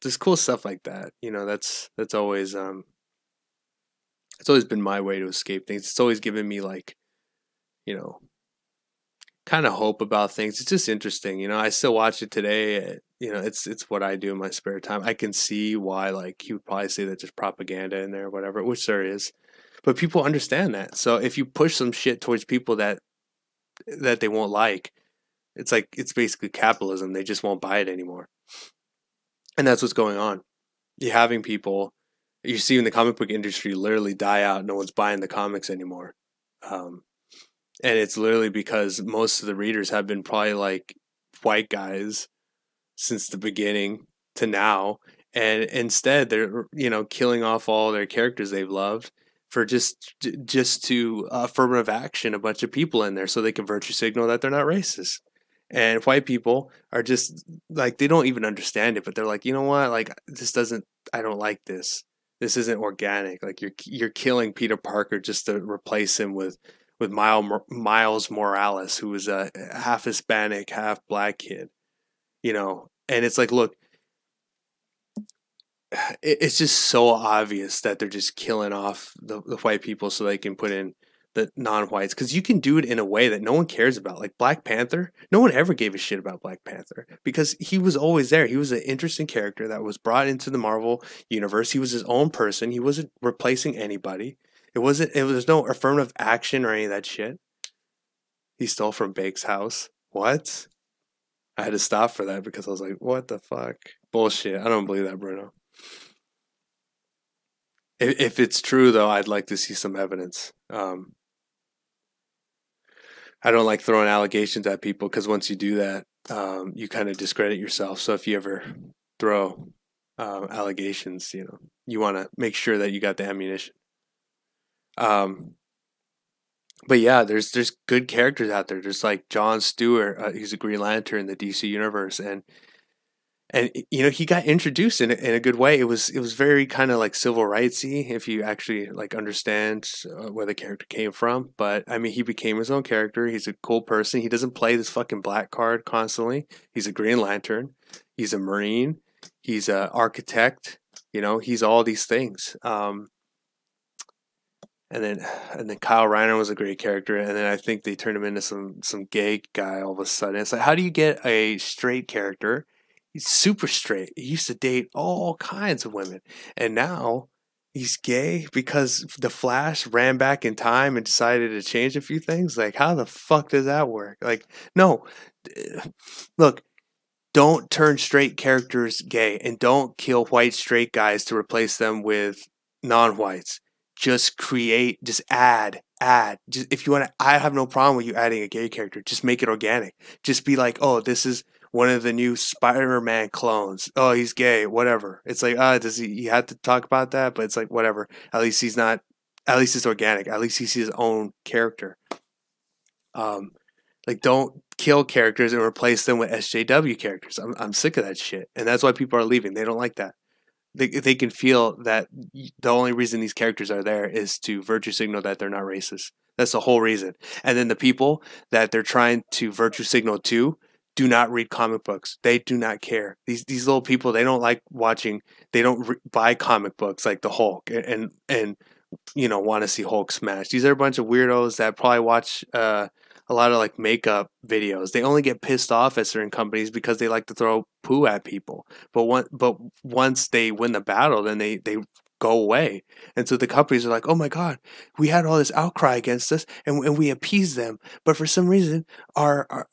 just cool stuff like that. That's always it's always been my way to escape things. It's always given me like you know kind of hope about things. It's just interesting. I still watch it today. It's what I do in my spare time. I can see why like he would probably say that there's propaganda in there or whatever, which there is. But people understand that. So if you push some shit towards people that they won't like, it's like it's basically capitalism. They just won't buy it anymore. And that's what's going on. You're having people you see in the comic book industry literally die out. No one's buying the comics anymore. Um, and it's literally because most of the readers have been probably like white guys since the beginning to now, and instead they're killing off all their characters they've loved for just to affirmative action a bunch of people in there so they can virtue signal that they're not racist. And white people are just like they don't even understand it, but they're like, you know what, like this doesn't, I don't like this. This isn't organic. Like you're killing Peter Parker just to replace him with Miles Morales, who is a half Hispanic, half black kid. And it's like, look, it's just so obvious that they're just killing off the white people so they can put in the non-whites, because you can do it in a way that no one cares about. Like Black Panther, no one ever gave a shit about Black Panther because he was always there. He was an interesting character that was brought into the Marvel universe. He was his own person. He wasn't replacing anybody. It was no affirmative action or any of that shit. He stole from Bake's house. What? I had to stop for that because I was like, what the fuck? Bullshit. I don't believe that, Bruno. If it's true, though, I'd like to see some evidence. I don't like throwing allegations at people because once you do that, you kind of discredit yourself. So if you ever throw allegations, you want to make sure that you got the ammunition. Um, But yeah, there's good characters out there. There's like John Stewart. He's a Green Lantern in the DC universe, and he got introduced in a good way. It was very kind of like civil rightsy if you actually like understand where the character came from. But I mean, he became his own character. He's a cool person. He doesn't play this fucking black card constantly. He's a Green Lantern. He's a Marine. He's a architect. He's all these things. And then Kyle Reiner was a great character, and then I think they turned him into some gay guy all of a sudden. It's like, how do you get a straight character? He's super straight. He used to date all kinds of women, and now he's gay because the Flash ran back in time and decided to change a few things. Like, how the fuck does that work? Like, no, look, don't turn straight characters gay, and don't kill white straight guys to replace them with non-whites. Just add. Just if you want to, I have no problem with you adding a gay character. Just make it organic. Just be like, oh, this is one of the new Spider-Man clones. Oh, he's gay. Whatever. It's like, does he have to talk about that? But it's like, whatever. At least he's not. At least it's organic. At least he's his own character. Um, like, don't kill characters and replace them with SJW characters. I'm sick of that shit, and that's why people are leaving. They don't like that. They can feel that the only reason these characters are there is to virtue signal that they're not racist. That's the whole reason. And then the people that they're trying to virtue signal to do not read comic books. They do not care. These little people, they don't like watching. They don't buy comic books like the Hulk and want to see Hulk smash. These are a bunch of weirdos that probably watch a lot of like makeup videos. They only get pissed off at certain companies because they like to throw poo at people. But once they win the battle, then they go away. And so the companies are like, oh my God, we had all this outcry against us and we appeased them. But for some reason, our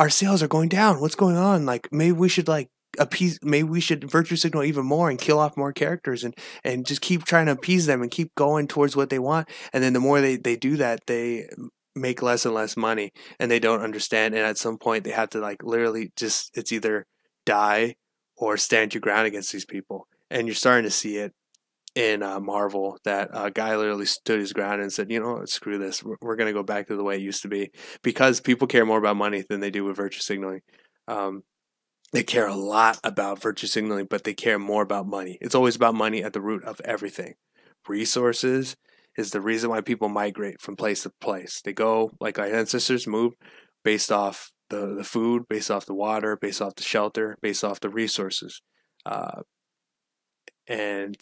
sales are going down. What's going on? Like, maybe we should like appease, maybe we should virtue signal even more and kill off more characters and just keep trying to appease them and keep going towards what they want. And then the more they do that, they make less and less money, and they don't understand, and at some point they have to like literally just, it's either die or stand your ground against these people. And you're starting to see it in Marvel, that guy literally stood his ground and said, screw this, we're going to go back to the way it used to be, because people care more about money than they do with virtue signaling. They care a lot about virtue signaling, but they care more about money. It's always about money at the root of everything. Resources is the reason why people migrate from place to place. They go, like our ancestors moved, based off the food, based off the water, based off the shelter, based off the resources. Uh, and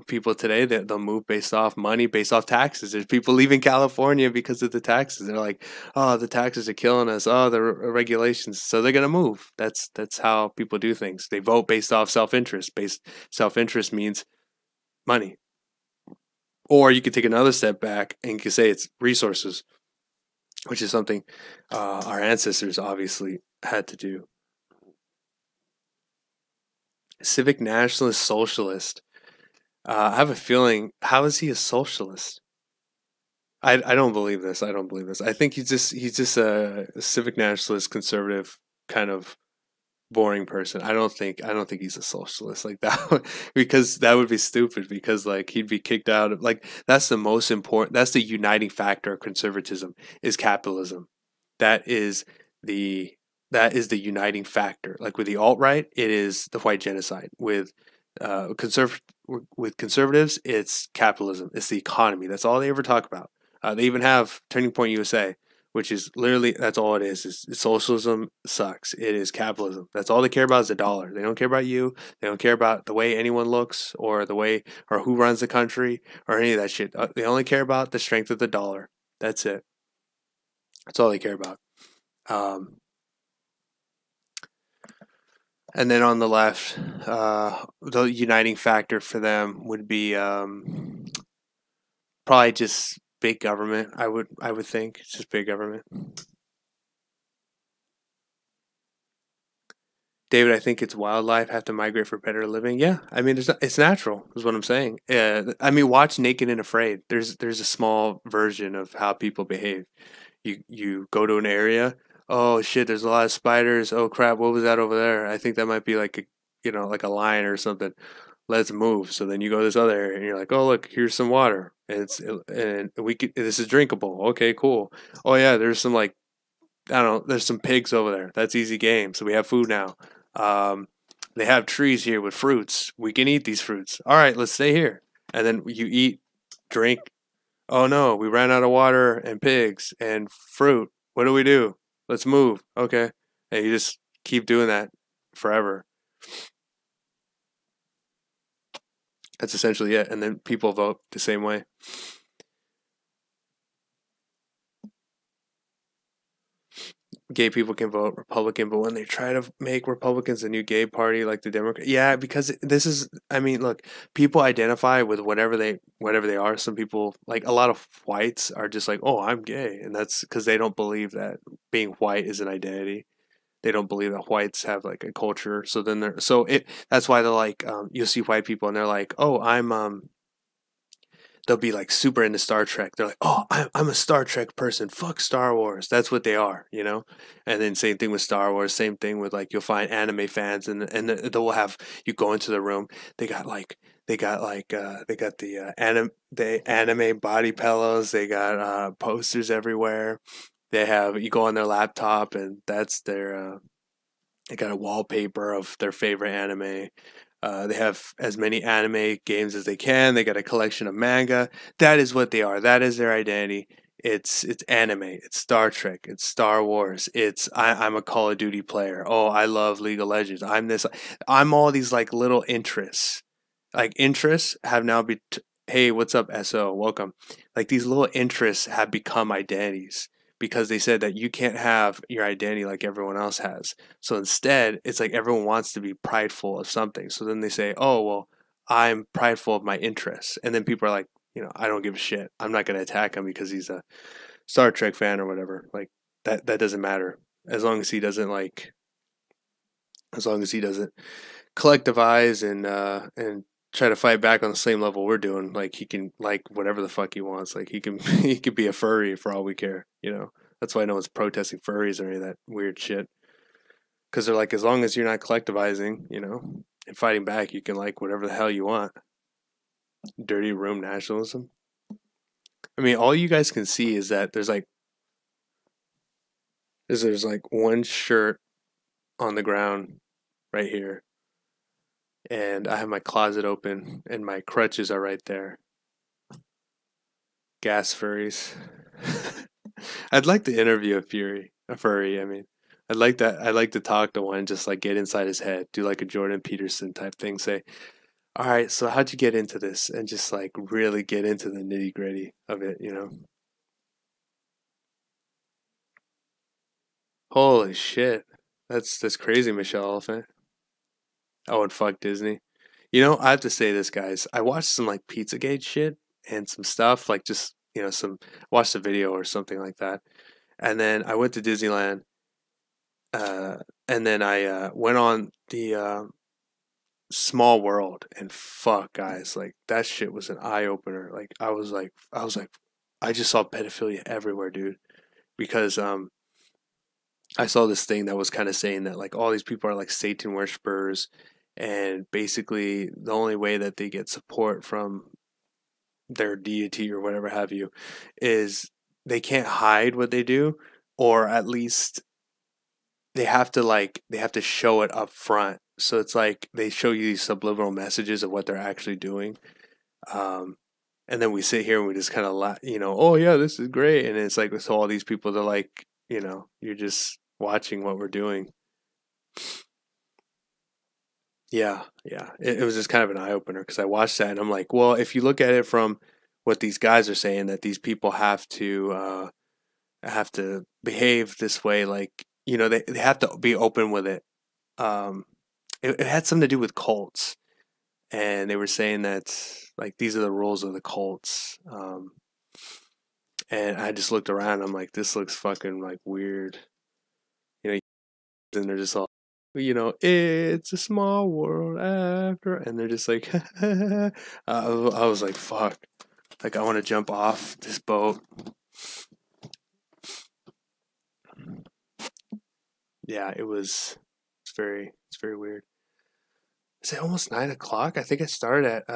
people today, they'll move based off money, based off taxes. There's people leaving California because of the taxes. They're like, oh, the taxes are killing us. Oh, the regulations. So they're gonna move. That's how people do things. They vote based off self-interest. Self-interest means money. Or you could take another step back and you could say it's resources, which is something our ancestors obviously had to do. Civic nationalist socialist. I have a feeling, how is he a socialist? I don't believe this. I don't believe this. I think he's just a civic nationalist, conservative kind of boring person. I don't think he's a socialist like that, because that would be stupid, because like he'd be kicked out of, like, that's the most important, that's the uniting factor of conservatism, is capitalism. That is the uniting factor. Like with the alt-right, it is the white genocide. Conserv with conservatives, it's capitalism. It's the economy. That's all they ever talk about. They even have Turning Point USA, which is literally, that's all it is. Socialism sucks. It is capitalism. That's all they care about, is the dollar. They don't care about you. They don't care about the way anyone looks, or the way, or who runs the country, or any of that shit. They only care about the strength of the dollar. That's it. That's all they care about. And then on the left, the uniting factor for them would be probably just big government. I would think it's just big government. David, I think it's wildlife have to migrate for better living. Yeah, I mean, it's natural, is what I'm saying. I mean, watch Naked and Afraid. There's a small version of how people behave. You go to an area. Oh shit, there's a lot of spiders. Oh crap, what was that over there? I think that might be like a like a lion or something. let's move. So then you go to this other area and you're like, oh look, here's some water, and we could, this is drinkable. Okay, cool. Oh yeah, there's some like, I don't know, there's some pigs over there. That's easy game. So we have food now. Um, they have trees here with fruits. We can eat these fruits. All right, let's stay here. And then you eat, drink. Oh no, we ran out of water and pigs and fruit. What do we do? Let's move. Okay. And you just keep doing that forever. That's essentially it. And then people vote the same way. Gay people can vote Republican, but when they try to make Republicans a new gay party like the Democrat, yeah, because this is, I mean, look, people identify with whatever they are. Some people, like a lot of whites, are just like, oh, I'm gay, and that's because they don't believe that being white is an identity. They don't believe that whites have like a culture. So then they're so it. That's why they're like, you'll see white people and they're like, oh, I'm. They'll be like super into Star Trek. They're like, oh, I'm a Star Trek person. Fuck Star Wars. That's what they are, you know. And then same thing with Star Wars. Same thing with like you'll find anime fans, and they'll have you go into the room. They got the anime body pillows. They got posters everywhere. They have you go on their laptop and that's their they got a wallpaper of their favorite anime. They have as many anime games as they can. They got a collection of manga. That is what they are. That is their identity. It's anime. It's Star Trek. It's Star Wars. I'm a Call of Duty player. Oh, I love League of Legends. I'm this. I'm all these like little interests. Like interests have now been. Hey, what's up, SO? Welcome. Like these little interests have become identities because they said that you can't have your identity like everyone else has. So instead, it's like everyone wants to be prideful of something. So then they say, oh, well, I'm prideful of my interests. And then people are like, I don't give a shit. I'm not going to attack him because he's a Star Trek fan or whatever. Like that doesn't matter. As long as he doesn't as long as he doesn't collectivize and try to fight back on the same level we're doing, like he can like whatever the fuck he wants. Like he can he could be a furry for all we care. That's why no one's protesting furries or any of that weird shit. Because they're like, as long as you're not collectivizing, and fighting back, you can like whatever the hell you want. Dirty room nationalism. I mean, all you guys can see is that there's like one shirt on the ground right here, and I have my closet open, and my crutches are right there. Gas furries. I'd like to interview a furry. I mean, I'd like that. I'd like to talk to one, just like get inside his head, do like a Jordan Peterson type thing. Say, all right, so how'd you get into this? And just like really get into the nitty gritty of it. Holy shit. That's crazy, Michelle Elephant. Oh, and fuck Disney. I have to say this, guys. I watched some like Pizzagate shit and some stuff, like just, watched a video or something like that. And then I went to Disneyland, uh, and then I went on the Small World, and fuck, guys, like that shit was an eye opener. Like I was like, I just saw pedophilia everywhere, dude. Because I saw this thing that was kind of saying that like all these people are like Satan worshippers, and basically the only way that they get support from their deity or whatever have you is they can't hide what they do, or at least they have to show it up front. So it's like they show you these subliminal messages of what they're actually doing. Um, and then we sit here and we just kind of oh yeah, this is great. And it's like, so all these people, they're like, you're just watching what we're doing. Yeah, yeah. It was just kind of an eye opener because I watched that and I'm like, well, if you look at it from what these guys are saying, that these people have to behave this way, like they have to be open with it. Um, it had something to do with cults, and they were saying that like these are the rules of the cults. And I just looked around. I'm like, this looks fucking like weird. You know, and they're just all, it's a small world after, and they're just like, I was like, fuck, like I want to jump off this boat. Yeah, it's very weird. Is it almost 9 o'clock? I think I started at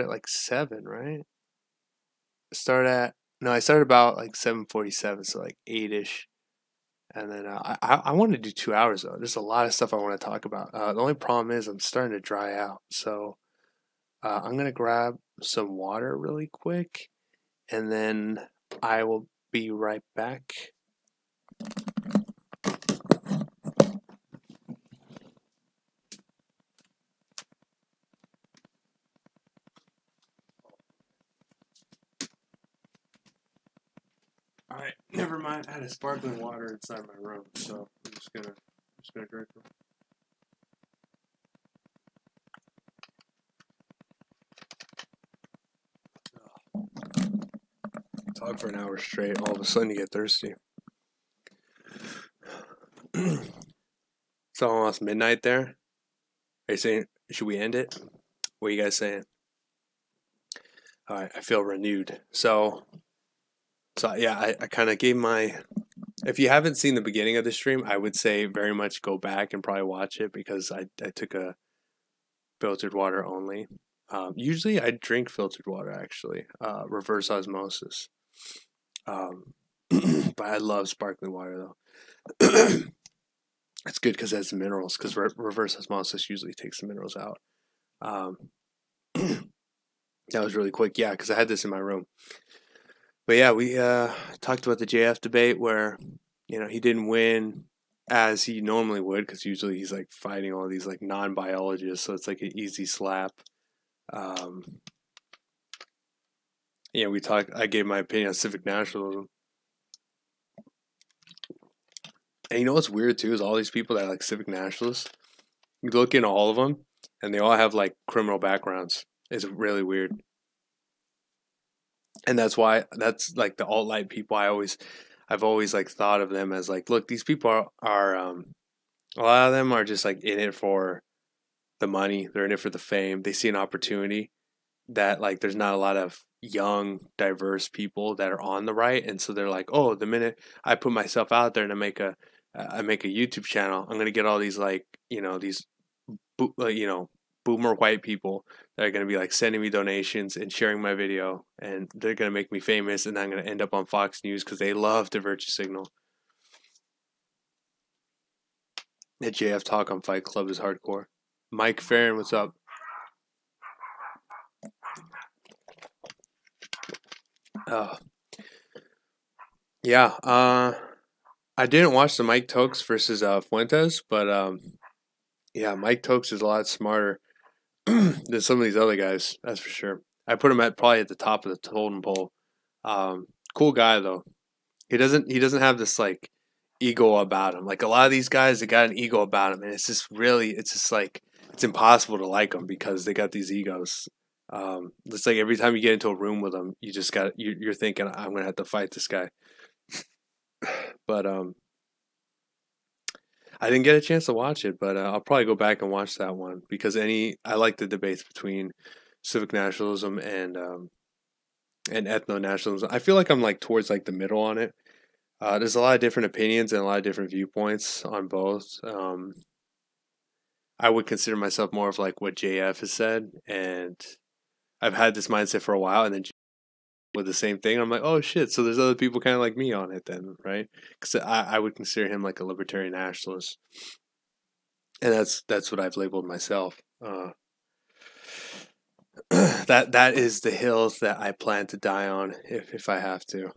like 7, right? Start at No, I started about like 7:47, so like 8ish. And then I want to do 2 hours though. There's a lot of stuff I want to talk about. The only problem is I'm starting to dry out, so I'm gonna grab some water really quick, and then I will be right back. All right, never mind. I had a sparkling water inside my room, so I'm just gonna drink it. Talk for an hour straight. All of a sudden, you get thirsty. It's almost midnight there. Are you saying should we end it? What are you guys saying? All right, I feel renewed. So yeah, I kind of gave my. If you haven't seen the beginning of the stream, I would say very much go back and probably watch it because I took a filtered water only. Usually I drink filtered water actually, reverse osmosis. But I love sparkling water though. It's good because it has minerals. Because reverse osmosis usually takes the minerals out. That was really quick, yeah. Because I had this in my room. But yeah, we talked about the JF debate where he didn't win as he normally would because usually he's like fighting all these like non-biologists, so it's like an easy slap. We talked. I gave my opinion on civic nationalism. And you know what's weird too is all these people that are like civic nationalists. You look into all of them, and they all have like criminal backgrounds. It's really weird, and that's like the alt-right people. I've always like thought of them as like, look, these people are a lot of them are just like in it for the money. They're in it for the fame. They see an opportunity that like there's not a lot of young, diverse people that are on the right, and so they're like, oh, the minute I put myself out there and I make a YouTube channel, I'm gonna get all these like these boomer white people that are gonna be like sending me donations and sharing my video, and they're gonna make me famous, and I'm gonna end up on Fox News because they love the virtue signal. The JF talk on Fight Club is hardcore. Mike Farron, what's up? Yeah, I didn't watch the Mike Tokes versus Fuentes, but yeah, Mike Tokes is a lot smarter than some of these other guys. That's for sure. I put him probably at the top of the totem pole. Cool guy though. He doesn't have this like ego about him. Like a lot of these guys, they got an ego about him, and it's just like it's impossible to like them because they got these egos. It's like every time you get into a room with them, you're thinking, I'm gonna have to fight this guy. But I didn't get a chance to watch it, but I'll probably go back and watch that one because I like the debates between civic nationalism and ethno nationalism. I feel like I'm like towards like the middle on it. There's a lot of different opinions and a lot of different viewpoints on both. I would consider myself more of like what JF has said, and I've had this mindset for a while, and then with the same thing, I'm like, oh shit, so there's other people kind of like me on it then, right? Because I would consider him like a libertarian nationalist, and that's what I've labeled myself. That is the hills that I plan to die on if I have to.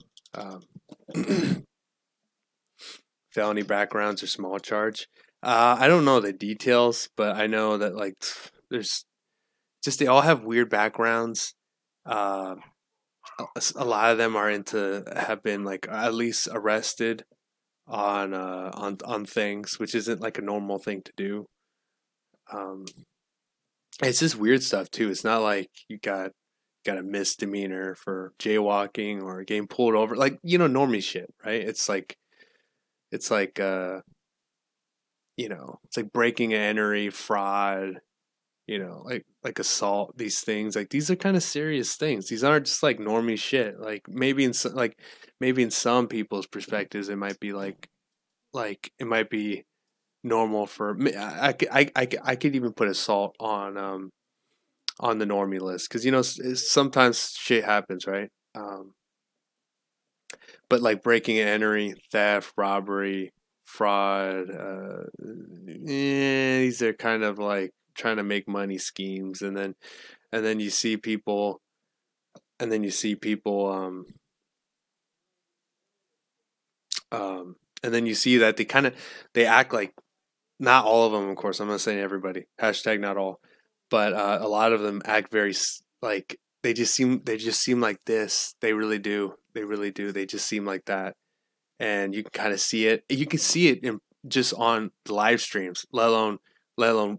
Felony backgrounds or small charge. I don't know the details, but I know that like there's just they all have weird backgrounds. A lot of them have been like at least arrested on things, which isn't like a normal thing to do. It's just weird stuff too. It's not like you got a misdemeanor for jaywalking or getting pulled over, like normie shit, right? It's like it's like breaking and entry, fraud, like assault. These things, like these are kind of serious things. These aren't just like normie shit. Like maybe in some people's perspectives, it might be like it might be normal for me. I could even put assault on the normie list because sometimes shit happens, right? But like breaking and entering, theft, robbery, fraud, these are kind of like trying to make money schemes, and then you see people, and then you see people, and then you see that they act like, not all of them, of course. I'm not saying everybody. Hashtag not all, but a lot of them act very like they just seem like this. They really do. They really do. They just seem like that, and you can kind of see it. You can see it in just on the live streams, let alone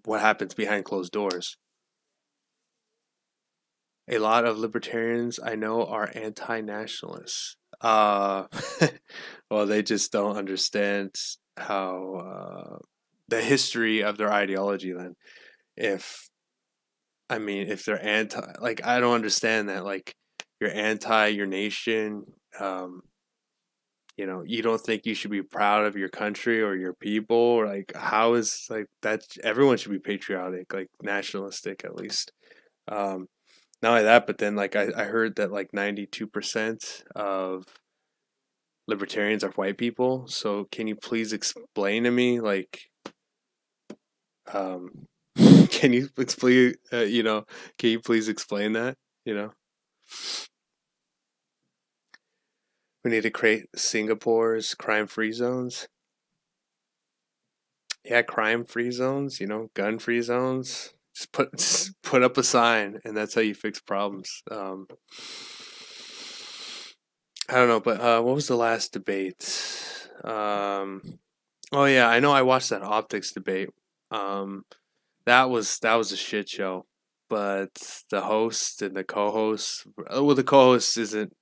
what happens behind closed doors. A lot of libertarians I know are anti-nationalists. Well, they just don't understand how the history of their ideology. Then, if if they're anti, like, I don't understand that. Like, you're anti your nation. Um, you don't think you should be proud of your country or your people, or like, how is like that? Everyone should be patriotic, like nationalistic at least. Um, Not only that, but then like I heard that like 92% of libertarians are white people. So can you please explain to me, like, um, can you explain, can you please explain that? You know, we need to create Singapore's crime-free zones. Yeah, crime-free zones. Gun-free zones. Just put up a sign, and that's how you fix problems. I don't know, but what was the last debate? Oh yeah, I know. I watched that optics debate. Um, that was a shit show. But the host and the co-host, well, the co-host isn't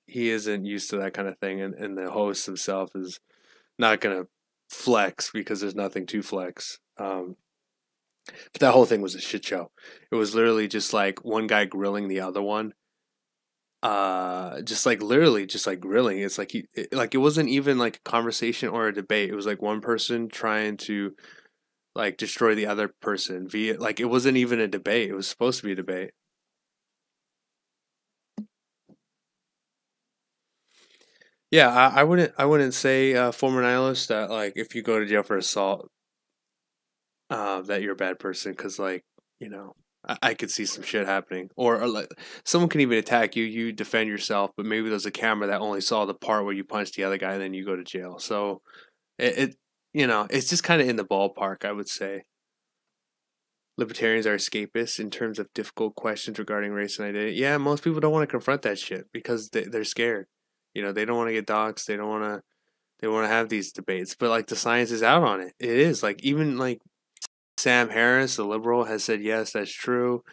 used to that kind of thing, and the host himself is not gonna flex because there's nothing to flex. But that whole thing was a shit show. It was literally just like one guy grilling the other one, just like literally just like grilling. It's like it wasn't even like a conversation or a debate. It was like one person trying to like destroy the other person via, like, it wasn't even a debate. It was supposed to be a debate. Yeah, I wouldn't say, former nihilist, that like if you go to jail for assault, that you're a bad person, because like, you know I could see some shit happening, or like someone can even attack you, you defend yourself, but maybe there's a camera that only saw the part where you punched the other guy, and then you go to jail. So it it's just kind of in the ballpark, I would say. Libertarians are escapists in terms of difficult questions regarding race and identity. Yeah, most people don't want to confront that shit because they're scared. They don't want to get doxxed. They don't want to. They want to have these debates, but like the science is out on it. It is like, even like Sam Harris, the liberal, has said yes, that's true.